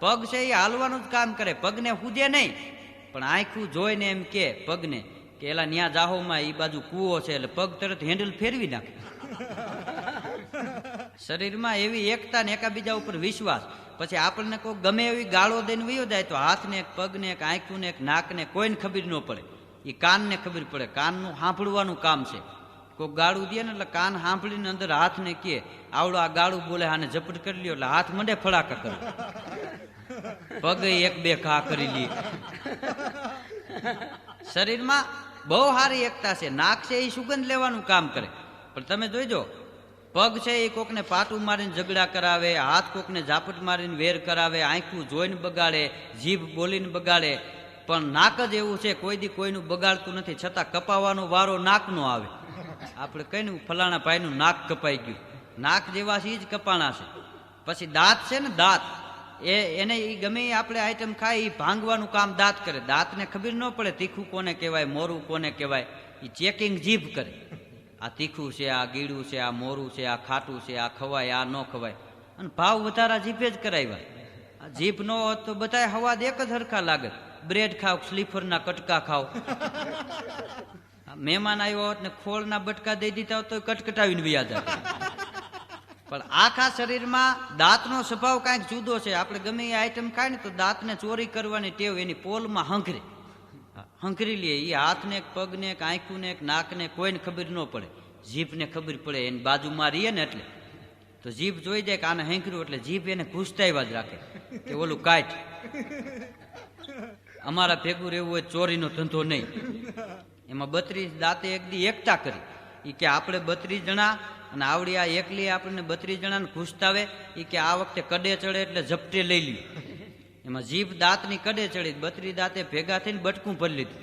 પગ છે એ હાલવાનું જ કામ કરે, પગને હુજે નહીં. પણ આંખું જોઈને એમ કે પગને કે એલા ન્યા જાહોમાં એ બાજુ કૂવો છે એટલે પગ તરત હેન્ડલ ફેરવી નાખે. શરીરમાં એવી એકતા ને એકાબીજા ઉપર વિશ્વાસ. પછી આપણને કોઈ ગમે એવી ગાળો દઈને વયો જાય તો હાથને એક પગને એક આંખું ને એક નાકને કોઈને ખબર ન પડે, એ કાનને ખબર પડે. કાનનું સાંભળવાનું કામ છે. કોઈ ગાળું દે ને એટલે કાન સાંભળીને અંદર હાથને કે આવડો આ ગાળું બોલે આને ઝપટ કરી લ્યો એટલે હાથ મંડે ફડાકા કરે, પગ 1-2 ઘા કરી લે. શરીરમાં બહુ સારી એકતા છે. નાક છે એ સુગંધ લેવાનું કામ કરે. પણ તમે જોઈજો પગ છે એ કોકને પાટું મારીને ઝઘડા કરાવે, હાથ કોકને ઝાપટ મારીને વેર કરાવે, આંખું જોઈને બગાડે, જીભ બોલીને બગાડે. પણ નાક જ એવું છે કોઈ દી કોઈનું બગાડતું નથી, છતાં કપાવાનો વારો નાકનો આવે. આપણે કહીને ફલાણા ભાઈનું નાક કપાઈ ગયું, નાક જેવા છે જ કપાણા છે. પછી દાંત છે ને દાંત, એને એ ગમે આપણે આઈટમ ખાય એ ભાંગવાનું કામ દાંત કરે. દાંતને ખબર ન પડે તીખું કોને કહેવાય, મોરું કોને કહેવાય, એ ચેકિંગ જીભ કરે. આ તીખું છે, આ ગીડું છે, આ મોરું છે, આ ખાટું છે, આ ખવાય, આ ન ખવાય. અને ભાવ વધારા જીભે જ કરાવ્યા. આ જીભ ન હોત તો બધા હવાદ એક જ હરખા લાગે. બ્રેડ ખાવ, સ્લીફરના કટકા ખાવ. મહેમાન આવ્યો હોત ને ખોળના બટકા દઈ દીધા હોત તો કટકટાવીને વ્યા જાય. પણ આખા શરીરમાં દાંતનો સ્વભાવ કાંઈક જુદો છે. આપણે ગમે એ આઈટમ ખાય ને તો દાંતને ચોરી કરવાની ટેવ એની પોલમાં હંકરી લે. એ હાથને એક પગને એક આંખું ને એક નાકને કોઈને ખબર ન પડે. જીભને ખબર પડે, એની બાજુમાં રહીએ ને એટલે તો જીભ જોઈ જાય કે આને હેંકર્યું એટલે જીભ એને ઘૂસતાવ્યા જ રાખે કે ઓલું કાઢ. અમારા ભેગું રહેવું હોય ચોરીનો ધંધો નહીં. એમાં 32 દાંતે એક દી એકતા કરી. એ કે આપણે 32 જણા અને આવડી આ એકલી આપણને 32 જણાને ઘૂસતાવે. એ કે આ વખતે કડે ચડે એટલે ઝપટે લઈ લ્યું. એમાં જીભ દાંતની કડે ચડી, 32 દાંતે ભેગા થઈને બટકું ભરી લીધું.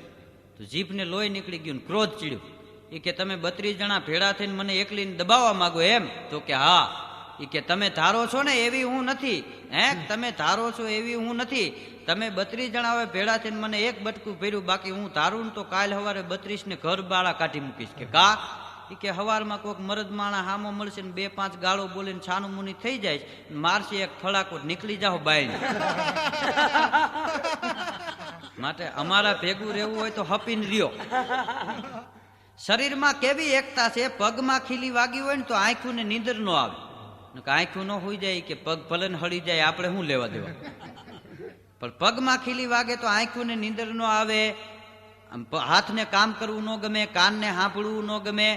તો જીભને લોહી નીકળી ગયું, ક્રોધ ચડ્યો. એ કે તમે 32 જણા ભેળા થઈને મને એકલીને દબાવવા માંગો એમ? તો કે હા. એ કે તમે ધારો છો ને એવી હું નથી. તમે ધારો છો એવી હું નથી. તમે 32 જણા હવે ભેળા થઈને મને એક બટકું ભર્યું, બાકી હું ધારું ને તો કાલ સવારે 32 ને ઘર બાળા કાઢી મૂકીશ. કે કા? એ કે હવારમાં કોઈક મરદ માણા હામો મળશે ને 2-5 ગાળો બોલીને છાનું મુની થઈ જાય, મારશે એક ફળાકો, નીકળી જાઓ બાય. માટે અમારા ભેગું રહેવું હોય તો હપીને રહ્યો. શરીરમાં કેવી એકતા છે, પગમાં ખીલી વાગી હોય ને તો આંખું ને નીંદર ન આવે. આંખું ન હોઈ જાય કે પગ ભલે ને હળી જાય, આપણે શું લેવા દેવા. પણ પગમાં ખીલી વાગે તો આંખું ને નીંદર ન આવે, હાથને કામ કરવું ન ગમે, કાનને સાંભળવું ન ગમે,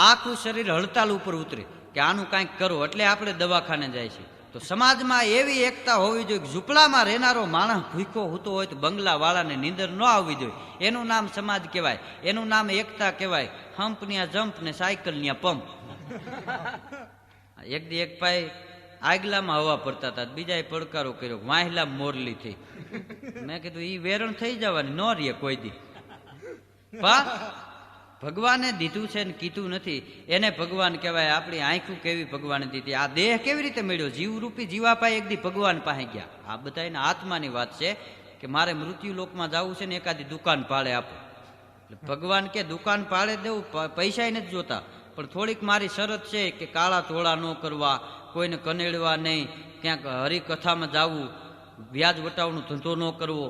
આખું શરીર હડતાલ ઉપર ઉતરે કે આનું કાંઈક કરો, એટલે આપણે દવાખાને જાય છે. તો સમાજમાં એવી એકતા હોવી જોઈએ. ઝૂંપડામાં રહેનારો માણસ ભૂખ્યો હોતો હોય તો બંગલા વાળાને નીંદર ન આવવી જોઈએ. એનું નામ સમાજ કહેવાય, એનું નામ એકતા કહેવાય. હંપન્યા જમ્પ ને સાયકલન્યા પંપ. એક દી એક ભાઈ આગલામાં હવા પડતા હતા, બીજાએ પડકારો કર્યો, વાહિલા મોરલી થઈ. મેં કીધું ઈ વેરણ થઈ જવાની, ન રહીએ કોઈ દી. ભગવાને દીધું છે ને કીધું નથી, એને ભગવાન કહેવાય. આપણી આંખું કેવી ભગવાને દીધી, આ દેહ કેવી રીતે મળ્યો? જીવરૂપી જીવાપાઈ એક દી ભગવાન પાસે ગયા. આ બધા એના આત્માની વાત છે કે મારે મૃત્યુ લોકમાં જવું છે ને એકાદી દુકાન ભાડે આપો. એટલે ભગવાન કે દુકાન ભાડે દેવું, પૈસા નથી જોતા, પણ થોડીક મારી શરત છે કે કાળા ધોળા ન કરવા, કોઈને કનેડવા નહીં, ક્યાંક હરિકથામાં જવું, વ્યાજ વટાવનો ધંધો ન કરવો.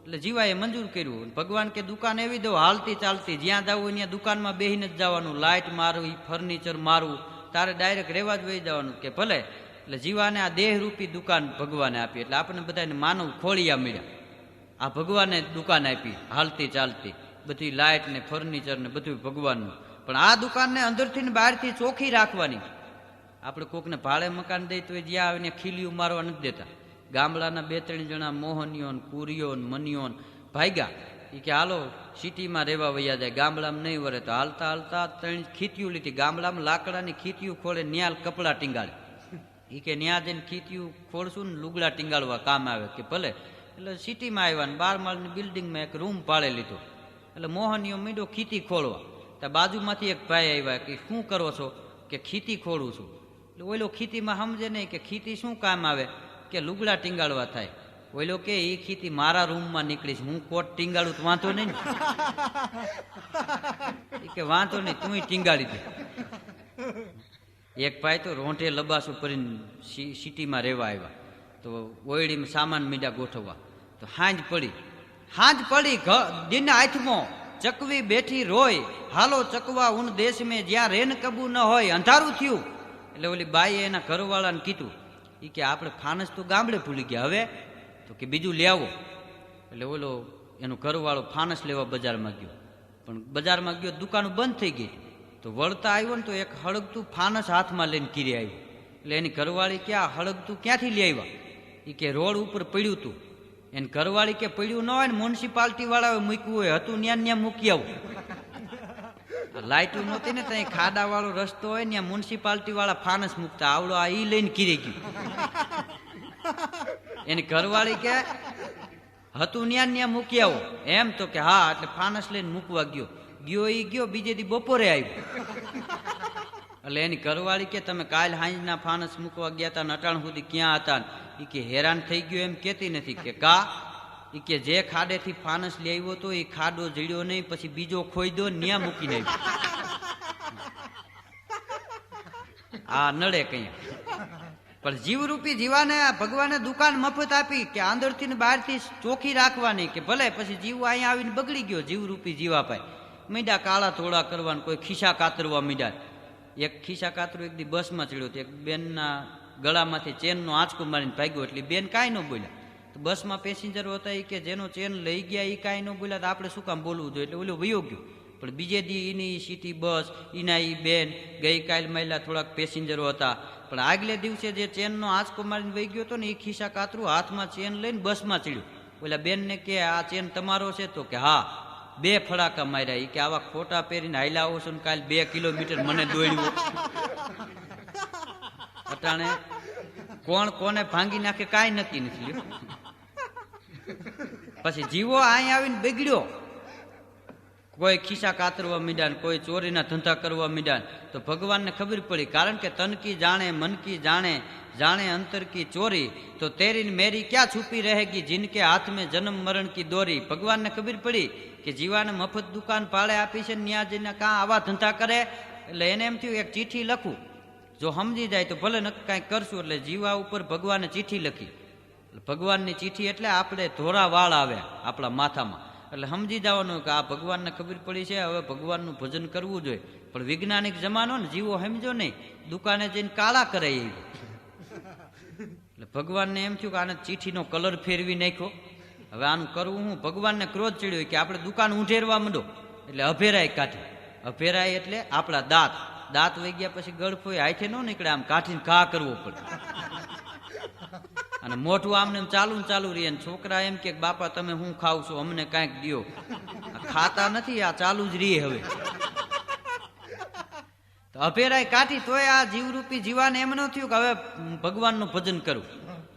એટલે જીવાએ મંજૂર કર્યું. ભગવાન કે દુકાન એવી દો હાલતી ચાલતી, જ્યાં જવું ત્યાં દુકાનમાં બેહીને જ જવાનું, લાઇટ મારવી, ફર્નિચર મારવું, તારે ડાયરેક્ટ રહેવા જ વહી જવાનું. કે ભલે. એટલે જીવાને આ દેહરૂપી દુકાન ભગવાને આપી. એટલે આપણને બધાને માનવ ખોળિયા મળ્યા. આ ભગવાને દુકાન આપી હાલતી ચાલતી, બધી લાઇટ ને ફર્નિચર ને બધું ભગવાનનું. પણ આ દુકાનને અંદરથી ને બહારથી ચોખ્ખી રાખવાની. આપણે કોકને ભાડે મકાન દઈ તો જ્યાં આવીને ખીલીયું મારવા નથી દેતા. ગામડાના 2-3 જણા મોહનીઓ ને કુરીઓ ને મનીઓ ભાગ્યા. એ કે હાલો સિટીમાં રહેવા વૈયા જાય, ગામડામાં નહીં વરે. તો હાલતા હાલતા 3 ખીતીયું લીધી. ગામડામાં લાકડાની ખીતીયું ખોળે, ન્યાલ કપડાં ટીંગાડે. એ કે ન્યા જઈને ખીતીયું ખોળશું ને લુગડા ટીંગાડવા કામ આવે. કે ભલે. એટલે સિટીમાં આવ્યા ને 12 માળની બિલ્ડિંગમાં એક રૂમ પાડે લીધો. એટલે મોહનીઓ મીડો ખીતી ખોળવા. ત્યાં બાજુમાંથી એક ભાઈ આવ્યા કે શું કરો છો? કે ખીતી ખોળું છું. એટલે ઓલો ખીતીમાં સમજે નહીં કે ખીતી શું કામ આવે, કે લુગડા ટીંગાડવા થાય. ઓલો કે એ ખીતી મારા રૂમમાં નીકળીશ, હું કોટ ટીંગાડું તો વાંધો નહીં ને? કે વાંધો નહીં, તું ટીંગાડી દે. એક ભાઈ તો રોંઢે લબાસું કરીને સિટીમાં રહેવા આવ્યા. તો ઓયડીમાં સામાન મીડા ગોઠવવા. તો હાંજ પડી દિન હાથમાં ચકવી બેઠી રોય, હાલો ચકવા ઉન દેશ મેં જ્યાં રેન કબૂ ન હોય. અંધારું થયું એટલે ઓલી બાઈએ એના ઘરવાળાને કીધું. એ કે આપણે ફાનસ તો ગામડે ભૂલી ગયા, હવે તો કે બીજું લઈ આવો. એટલે ઓલો એનો ઘરવાળો ફાનસ લેવા બજારમાં ગયો. પણ બજારમાં ગયો, દુકાનો બંધ થઈ ગઈ. તો વળતા આવ્યો ને તો એક હળગતું ફાનસ હાથમાં લઈને કીરે આવ્યું. એટલે એની ઘરવાળી કે આ હળગતું ક્યાંથી લઈ આવ્યા? એ કે રોડ ઉપર પડ્યું હતું. એને ઘરવાળી કે પડ્યું ન હોય ને મ્યુનિસિપાલિટી વાળાએ મૂક્યું હોય, હતું ત્યાં મૂકી આવું. લાઇટું નહોતી ને ત્યાં ખાડા વાળો રસ્તો હોય ને મ્યુનિસિપાલિટી વાળા ફાનસ મૂકતા, આવડો આ ઈ લઈને કીરે ગયું. એની ઘરવાળી કે હતું ત્યાં મૂકી આવો એમ? તો કે હા. એટલે ફાનસ લઈને મૂકવા ગયો. બીજે દી બપોરે આવ્યો. એટલે એની ઘરવાળી કે તમે કાલ સાંજના ફાનસ મૂકવા ગયા હતા, અટાણ સુધી ક્યાં હતા? એ કે હેરાન થઈ ગયો એમ કેતી નથી. કે કા? એ કે જે ખાડેથી ફાનસ લઈ આવ્યો તો એ ખાડો જડ્યો નહીં, પછી બીજો ખોઈ દો ન્યા મૂકીને આવ્યો. આ નડે કઈ. પણ જીવરૂપી જીવાને ભગવાને દુકાન મફત આપી કે અંદરથી ને બહારથી ચોખ્ખી રાખવાની. કે ભલે પછી જીવ અહીંયા આવીને બગડી ગયો, જીવરૂપી જીવા પાય મીડા કાળા થોડા કરવાનું, કોઈ ખિસ્સા કાતરવા મીડા. એક ખિસ્સા કાતરો એક દી બસમાં ચડ્યો તો એક બેનના ગળામાંથી ચેનનો આંચકો મારીને ભાગ્યો. એટલે બેન કાંઈ ન બોલ્યા. તો બસમાં પેસેન્જરો હતા, એ કે જેનો ચેન લઈ ગયા એ કાંઈ ન બોલ્યા, તો આપણે શું કામ બોલવું જોઈએ? એટલે ઓલો વયો ગયો. પણ બીજે દી એની સિટી બસ એના એ બેન ગઈકાલ મહિલા થોડાક પેસેન્જરો હતા, પણ આગલે દિવસે જે ચેનનો આંચકો મારીને વહી ગયો હતો ને એ ખિસ્સા કાતરું હાથમાં ચેન લઈને બસમાં ચડ્યું. ઓલા બેનને કે આ ચેન તમારો છે? તો કે હા. 2 ફડાકા માર્યા. એ કે આવા ખોટા પહેરીને હાલ્યા આવો છો ને કાલ 2 કિલોમીટર મને દોડ્યું. અટાણે કોણ કોને ભાંગી નાખે કાંઈ નક્કી નથી લ્યો. પછી જીવો અહીં આવીને બગડ્યો. કોઈ ખિસ્સા કાતરવા મીડાન, કોઈ ચોરીના ધંધા કરવા મીડાન. તો ભગવાનને ખબર પડી, કારણ કે તન કી જાણે મન કી જાણે, જાણે અંતર કી ચોરી, તો તેરી મેરી ક્યાં છુપી રહેગી જિનકે હાથ મેં જન્મ મરણ કી દોરી. ભગવાનને ખબર પડી કે જીવાને મફત દુકાન પાળે આપી છે, ન્યા જઈને કાં આવા ધંધા કરે. એટલે એને એમ થયું એક ચિઠ્ઠી લખું, જો સમજી જાય તો ભલે ન કાંઈ કરશું. એટલે જીવા ઉપર ભગવાને ચિઠ્ઠી લખી. ભગવાનની ચિઠ્ઠી એટલે આપણે ધોરા વાળ આવે આપણા માથામાં, એટલે સમજી જવાનું કે આ ભગવાનને ખબર પડી છે, હવે ભગવાનનું ભજન કરવું જોઈએ. પણ વૈજ્ઞાનિક જમાનો ને, જીવો સમજો નહીં, દુકાને જઈને કાળા કરે એ. એટલે ભગવાનને એમ થયું કે આને ચિઠ્ઠીનો કલર ફેરવી નાખ્યો, હવે આનું કરવું હું. ભગવાનને ક્રોધ ચડ્યો કે આપણે દુકાન ઉંઢેરવા માંડો. એટલે અભેરાય કાઢી. અભેરાય એટલે આપણા દાંત. દાંત વહી ગયા પછી ગળફોઈ હાથે ન નીકળે, આમ કાઢીને ઘા કરવો પડે. અને મોઢું આમને ચાલુ ને ચાલુ રહે. છોકરા એમ કે બાપા તમે હું ખાવ છો, અમને કાંઈક દ્યો. ખાતા નથી, આ ચાલુ જ રહે. હવે તો અભેરાય કાઢી તોય આ જીવરૂપી જીવાને એમ ન થયું કે હવે ભગવાનનું ભજન કરું.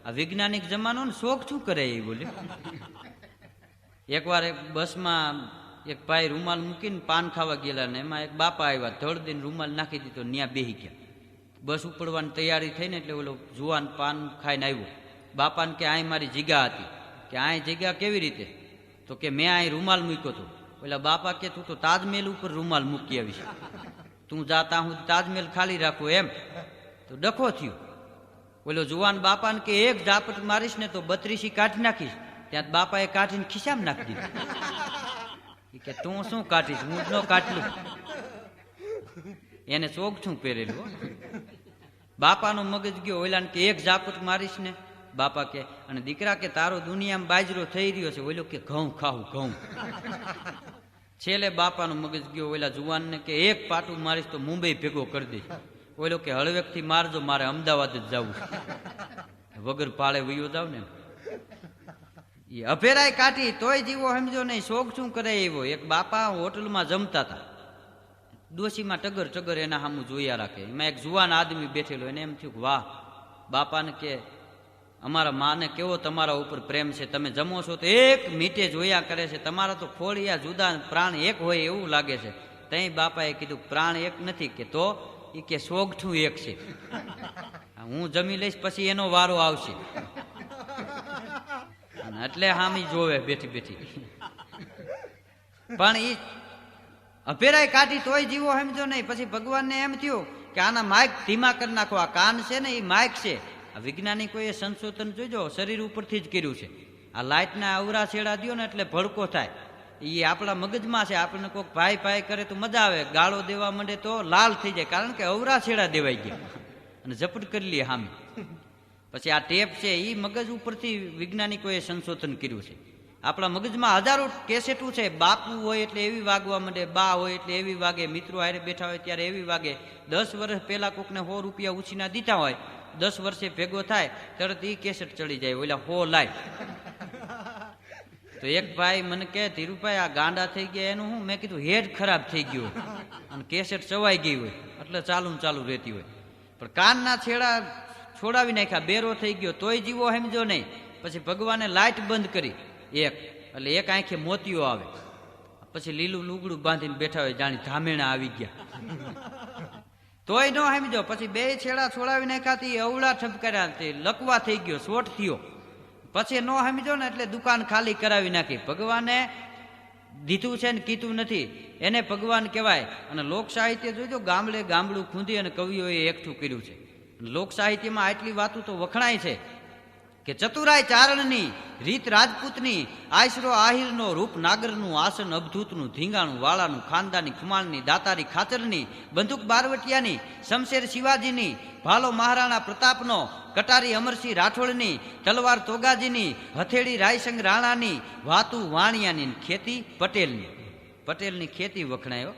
આ વૈજ્ઞાનિક જમાનો ને શોખ શું કરે એ બોલે. એકવાર એક બસમાં એક ભાઈ રૂમાલ મૂકીને પાન ખાવા ગયેલા ને એમાં એક બાપા આવ્યા, ધડ દઈને રૂમાલ નાખી દીધો, ન્યા બેહી ગયા. બસ ઉપડવાની તૈયારી થઈને એટલે ઓલો જુવાન પાન ખાઈને આવ્યો. બાપાને કે અહીં મારી જગ્યા હતી. કે અહીં જગ્યા કેવી રીતે? તો કે મેં અહીં રૂમાલ મૂક્યો હતો. ઓલા બાપા કે તું તો તાજમહેલ ઉપર રૂમાલ મૂકી આવી છે, તું જાતા હું તાજમહેલ ખાલી રાખું એમ. તો ડખો થયો. ઓલો જુવાન બાપાને કે એક ઝાપટ મારીશ ને તો 32 કાઢી નાખીશ. ત્યાં બાપાએ કાઢીને ખિસ્સામાં નાખી દીધું. કે તું શું કાઢીશ, હું જ ન કાઢલું. એને ચોગ શું પહેરેલું. બાપાનો મગજ ગયો. ઓલાને કે એક ઝાપટ મારીશ ને. બાપા કે અને દીકરા કે તારો દુનિયામાં બાજરો થઈ રહ્યો છે. ઓલો કે ઘઉં ખાવું ઘઉં. છેલ્લે બાપાનો મગજ ગયો. ઓલા જુવાનને કે એક પાટું મારીશ તો મુંબઈ ભેગો કરી દઈશ. ઓલો કે હળવેકથી મારજો, મારે અમદાવાદ જ જવું છે. વગર પાળે વયો જાવ ને. એ અભેરાય કાઢી તોય જીવો સમજો નહીં, શોખ શું કરે એવો. એક બાપા હોટલમાં જમતા હતા. ડોશીમાં ટગર ટગર એના સામું જોયા રાખે. એમાં એક જુવાન આદમી બેઠેલો. એને એમ થયું વાહ, બાપાને કે અમારા માને કેવો તમારા ઉપર પ્રેમ છે, તમે જમો છો તો એક મીટે જોયા કરે છે, તમારા તો ખોળિયા જુદા, પ્રાણ એક હોય એવું લાગે છે. તઈ બાપાએ કીધું પ્રાણ એક નથી. કે તો એ કે સોગઠું એક છે, હું જમી લઈશ પછી એનો વારો આવશે. એટલે હામી જોવે બેઠી બેઠી. પણ એ અભેરાય કાઢી તોય જીવો સમજો નહીં. પછી ભગવાનને એમ થયું કે આના માઇક ધીમા કરી નાખો. આ કાન છે ને એ માઇક છે. આ વૈજ્ઞાનિકોએ સંશોધન જોજો શરીર ઉપરથી જ કર્યું છે. આ લાઇટના અવરા છેડા દો ને એટલે ભડકો થાય. એ આપણા મગજમાં છે. આપણને કોઈક ભાઈ ભાઈ કરે તો મજા આવે, ગાળો દેવા માંડે તો લાલ થઈ જાય, કારણ કે અવરા છેડા દેવાઈ ગયા અને ઝપટ કરી લઈએ હામી. પછી આ ટેપ છે એ મગજ ઉપરથી વૈજ્ઞાનિકોએ સંશોધન કર્યું છે. આપણા મગજમાં હજારો કેસેટું છે. બાપુ હોય એટલે એવી વાગવા માંડે, બા હોય એટલે એવી વાગે, મિત્રો હારે બેઠા હોય ત્યારે એવી વાગે. 10 વર્ષ પહેલા કોકને 100 રૂપિયા ઉછીના દીધા હોય, 10 વર્ષે ભેગો થાય તરત એ કેસેટ ચડી જાય. ઓલા 100 લાય. તો એક ભાઈ મને કહે ધીરુભાઈ આ ગાંડા થઈ ગયા એનું હું? મેં કીધું હેડ ખરાબ થઈ ગયો અને કેસેટ ચવાઈ ગઈ હોય એટલે ચાલુ ચાલુ રહેતી હોય. પણ કાનના છેડા છોડાવી નાખ્યા, બેરો થઈ ગયો તોય જીવો સમજો નહીં. પછી ભગવાને લાઇટ બંધ કરી એક, એટલે એક આંખે મોતીઓ આવે. પછી લીલું લુગડું બાંધીને બેઠા હોય, જાણી ધામેણા આવી ગયા. તોય ન સમજો. પછી 2 છેડા છોડાવી નાખ્યા, અવળા ઠપકાર્યા, લકવા થઈ ગયો, શોટ થયો. પછી ન સમજો ને એટલે દુકાન ખાલી કરાવી નાખી. ભગવાને દીધું છે ને કીધું નથી, એને ભગવાન કહેવાય. અને લોક સાહિત્ય જોજો, ગામડે ગામડું ખૂંદી અને કવિઓએ એકઠું કર્યું છે. લોક સાહિત્યમાં આટલી વાતો તો વખણાય છે કે ચતુરાય ચારણની, રીત રાજપૂતની, આશરો આહિરનો, રૂપ નાગરનું, આસન અબધૂતનું, ધીંગાણું વાળાનું, ખાનદાની ખુમાણની, દાતારી ખાચરની, બંદૂક બારવટિયાની, શમશેર શિવાજીની, ભાલો મહારાણા પ્રતાપનો, કટારી અમરસિંહ રાઠોડની, તલવાર તોગાજીની, હથેળી રાયસંગ રાણાની, વાતુ વાણિયાની, ખેતી પટેલની. પટેલની ખેતી વખણાયો.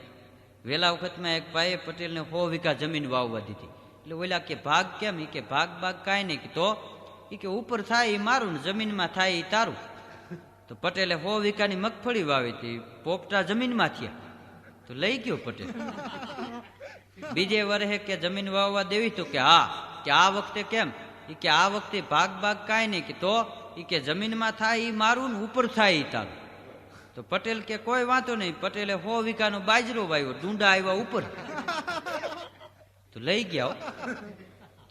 વહેલા વખતમાં એક ભાઈએ પટેલને 100 વીઘા જમીન વાવવા દીધી. એટલે ઓલા કે ભાગ કેમ? એ કે ભાગ કાંઈ નહીં. તો એ કે ઉપર થાય એ મારું ને જમીનમાં થાય એ તારું. તો પટેલે 100 વીઘાની મગફળી વાવી હતી, પોપટા જમીનમાં થયા. તો લઈ ગયો પટેલ. બીજે વર્ષે કે જમીન વાવવા દેવી? તો કે હા. કે આ વખતે કેમ? એ કે આ વખતે ભાગ કાંઈ નહીં. કે તો એ કે જમીનમાં થાય એ મારું ને ઉપર થાય એ તારું. તો પટેલ કે કોઈ વાંધો નહીં. પટેલે 100 વીઘાનો બાજરો વાવ્યો, ડુંડા આવ્યા ઉપર. તો લઈ ગયા.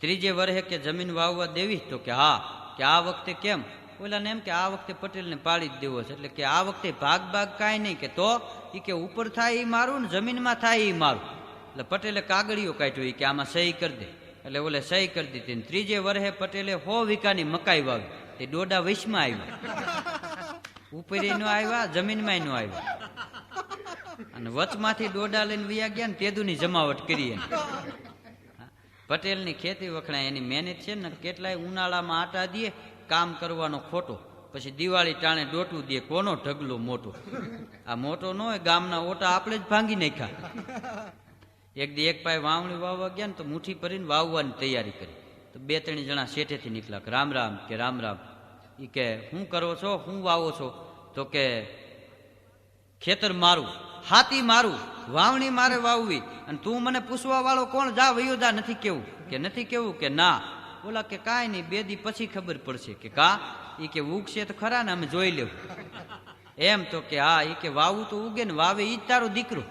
ત્રીજે વર્ષે કે જમીન વાવવા દેવી? તો કે હા. કે આ વખતે કેમ? ઓલાને એમ કે આ વખતે પટેલને પાડી જ દેવો છે. એટલે કે આ વખતે ભાગ કાંઈ નહીં. કે તો એ કે ઉપર થાય એ મારું ને જમીનમાં થાય એ મારું. એટલે પટેલે કાગળિયો કાઢ્યો કે આમાં સહી કરી દે. એટલે ઓલે સહી કરી દીધી. ત્રીજે વર્ષે પટેલે 100 વીઘાની મકાઈ વાવી. તે ડોડા વૈશમાં આવ્યા, ઉપર નો આવ્યા, જમીનમાં નો આવ્યા. અને વચમાંથી ડોડા લઈને વયા ગયા ને તેદુની જમાવટ કરી. પટેલની ખેતી વખણાય. એની મહેનત છે ને. કેટલાય ઉનાળામાં આટા દે કામ કરવાનો ખોટો, પછી દિવાળી ટાણે ડોટું દે. કોનો ઢગલો મોટો? આ મોટો ન હોય, ગામના ઓટા આપણે જ ભાંગી નાખ્યા. એક દી એક પાય વાવણી વાવવા ગયા ને તો મુઠ્ઠી ભરીને વાવવાની તૈયારી કરી. તો 2-3 જણા શેઠેથી નીકળ્યા. રામ રામ. કે રામ રામ. એ કે શું કરો છો? શું વાવો છો? તો કે ખેતર મારું, હાથી મારું, વાવણી મારે વાવવી, અને તું મને પૂછવા વાળો કોણ? જા વયો જા. નથી કેવું? કે નથી કેવું? કે ના. બોલા કે કાંઈ નહીં, 2 દી પછી ખબર પડશે. કે કા? એ કે ઉગશે તો ખરા ને, અમે જોઈ લેવું. એમ? તો કે હા. એ કે વાવું તો ઉગે ને, વાવે ઈ જ તારો દીકરો.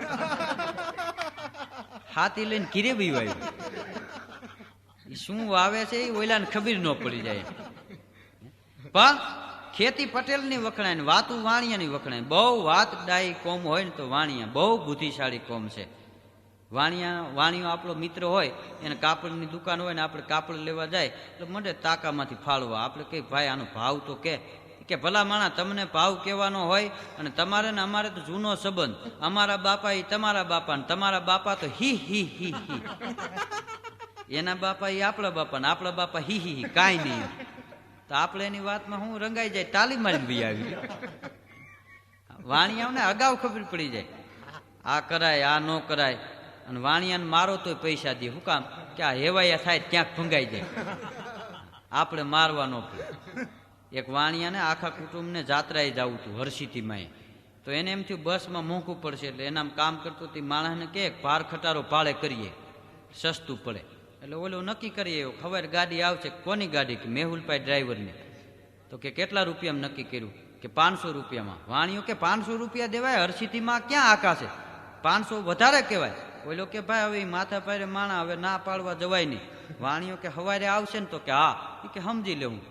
હાથી લઈને ઘીરે બી આવ્યું. શું વાવે છે એ ઓલાને ખબર ન પડી જાય. પણ ખેતી પટેલની વખણાય ને વાતું વાણિયાની વખણાય. બહુ વાત ડાઈ કોમ હોય ને તો વાણિયા બહુ બુદ્ધિશાળી કોમ છે. વાણિયો આપણો મિત્ર હોય, એને કાપડની દુકાન હોય ને આપણે કાપડ લેવા જાય એટલે મંડે તાકામાંથી ફાળવા. આપણે કઈ ભાઈ આનો ભાવ તો કે ભલા માણા, તમને ભાવ કહેવાનો હોય અને તમારે ને અમારે તો જૂનો સંબંધ. અમારા બાપા એ તમારા બાપા ને તમારા બાપા તો હી હી હી હી, એના બાપા એ આપણા બાપા ને આપણા બાપા હી હી હી, કાંઈ નહીં. તો આપણે એની વાતમાં હું રંગાઈ જાય, તાલી મારીને બી આવી. વાણિયાઓને અગાઉ ખબર પડી જાય આ કરાય આ ન કરાય. અને વાણિયાને મારો તોય પૈસા દે. શું કામ? કે આ હેવાયા થાય ક્યાંક ભંગાઈ જાય, આપણે મારવા ન પડે. એક વાણિયાને આખા કુટુંબને જાત્રાએ જવું હતું હરસિદ્ધિમાં. તો એને એમ થયું બસમાં મોંઘું પડશે, એટલે એનામ કામ કરતો તે માણસને કે ભાર ખટારો ભાડે કરીએ, સસ્તું પડે. એટલે ઓલો નક્કી કરીએ, ખબર ગાડી આવશે. કોની ગાડી? કે મેહુલભાઈ ડ્રાઈવરની. તો કે કેટલા રૂપિયામાં નક્કી કર્યું? કે 500 રૂપિયામાં. વાણિયો કે 500 રૂપિયા દેવાય? હરસિદ્ધિમાં ક્યાં આકાશે? 500 વધારે કહેવાય. ઓલો કે ભાઈ હવે માથા પાયરે માણા, હવે ના પાડવા જવાય નહીં. વાણિયો કે હવારે આવશે ને? તો કે હા. એ કે સમજી લેવું.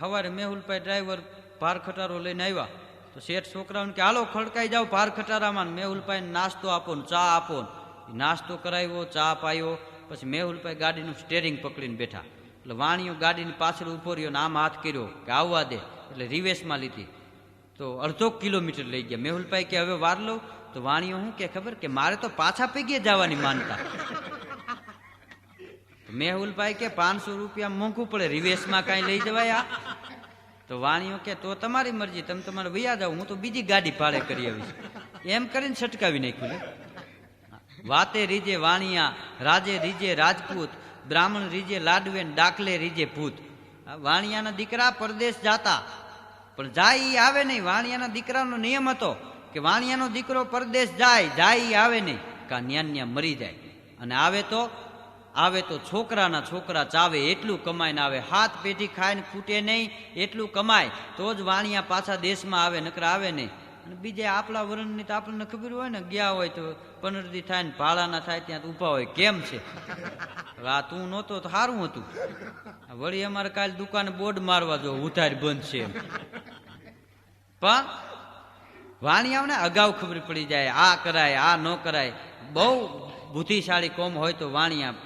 સવારે મેહુલભાઈ ડ્રાઈવર ભાર ખટારો લઈને આવ્યા. તો શેઠ છોકરાઓને કે હાલો ખડકાઈ જાઓ ભાર ખટારામાં. મેહુલભાઈ નાસ્તો આપો ને ચા આપો. નાસ્તો કરાવ્યો, ચા પાયો. પછી મેહુલભાઈ ગાડીનું સ્ટેરિંગ પકડીને બેઠા. એટલે વાણિયો ગાડીની પાછળ ઉભો રહ્યો ને આમ હાથ કર્યો કે આવવા દે. એટલે રિવેશમાં લીધી. તો 1/2 કિલોમીટર લઈ ગયા. મેહુલભાઈ કે હવે વાર લઉં? તો વાણિયો શું કે ખબર? કે મારે તો પાછા પૈકી જવાની માનતા. મેહુલભાઈ કે 500 રૂપિયા મોંઘું પડે, રિવેશમાં કાંઈ લઈ જવાય? તો વાણિયો કે તો તમારી મરજી, તમે તમારે વૈયા જાઓ, હું તો બીજી ગાડી ભાડે કરી આવીશ. એમ કરીને છટકાવી નાખ્યું. વાતે રીજે વાણિયા, રાજે રીજે રાજપૂત, બ્રાહ્મણ રીજે લાડવેન, ડાકલે રીજે ભૂત. વાણિયાના દીકરા પરદેશ જાતા, પણ જાય ઈ આવે નહીં. વાણિયાના દીકરાનો નિયમ હતો કે વાણિયાનો દીકરો પરદેશ જાય ઈ આવે નહીં, કા ન્યા મરી જાય. અને આવે તો છોકરાના છોકરા ચાવે એટલું કમાઈને આવે. 7 પેઢી ખાઈને ખૂટે નહીં એટલું કમાય તો જ વાણિયા પાછા દેશમાં આવે, નકરા આવે નહીં. અને બીજે આપણા વરણની તો આપણને ખબર હોય ને, ગયા હોય તો 15 દી થાય ને ભાડાના થાય ત્યાં ઊભા હોય. કેમ છે? આ તું નહોતો તો સારું હતું. વળી અમારે કાલે દુકાને બોર્ડ મારવા જો ઉધાર બંધ છે. પણ વાણિયાઓને અગાઉ ખબર પડી જાય આ કરાય આ ન કરાય. બહુ બુદ્ધિશાળી કોમ હોય તો વાણિયા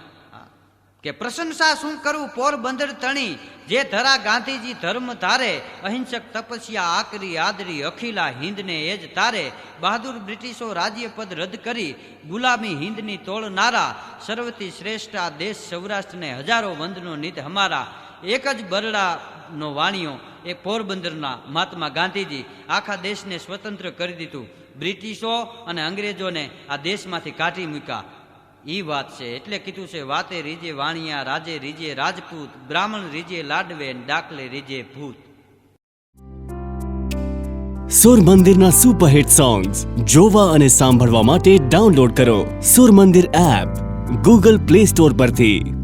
કે પ્રશંસા શું કરું પોરબંદર તણી, જે ધરા ગાંધીજી ધર્મ ધારે, અહિંસક તપસ્યા આકરી આદરી, અખિલા હિંદને એ જ તારે. બહાદુર બ્રિટિશો રાજ્યપદ રદ કરી, ગુલામી હિંદની તોડનારા, સર્વથી શ્રેષ્ઠ આ દેશ સૌરાષ્ટ્રને હજારો વંદનો નિત હમારા. એક જ બરડાનો વાણિયો, એક પોરબંદરના મહાત્મા ગાંધીજી આખા દેશને સ્વતંત્ર કરી દીધું. બ્રિટિશો અને અંગ્રેજોને આ દેશમાંથી કાઢી મૂક્યા. એ વાત છે. એટલે કીધું છે, વાતે રીજે વાણિયા, રાજે રીજે રાજપૂત, બ્રાહ્મણ રીજે લાડવે, ડાકલે રીજે ભૂત. સુર મંદિરના સુપરહિટ સોંગ્સ જોવા અને સાંભળવા માટે ડાઉનલોડ કરો સુર મંદિર એપ ગૂગલ પ્લે સ્ટોર પરથી.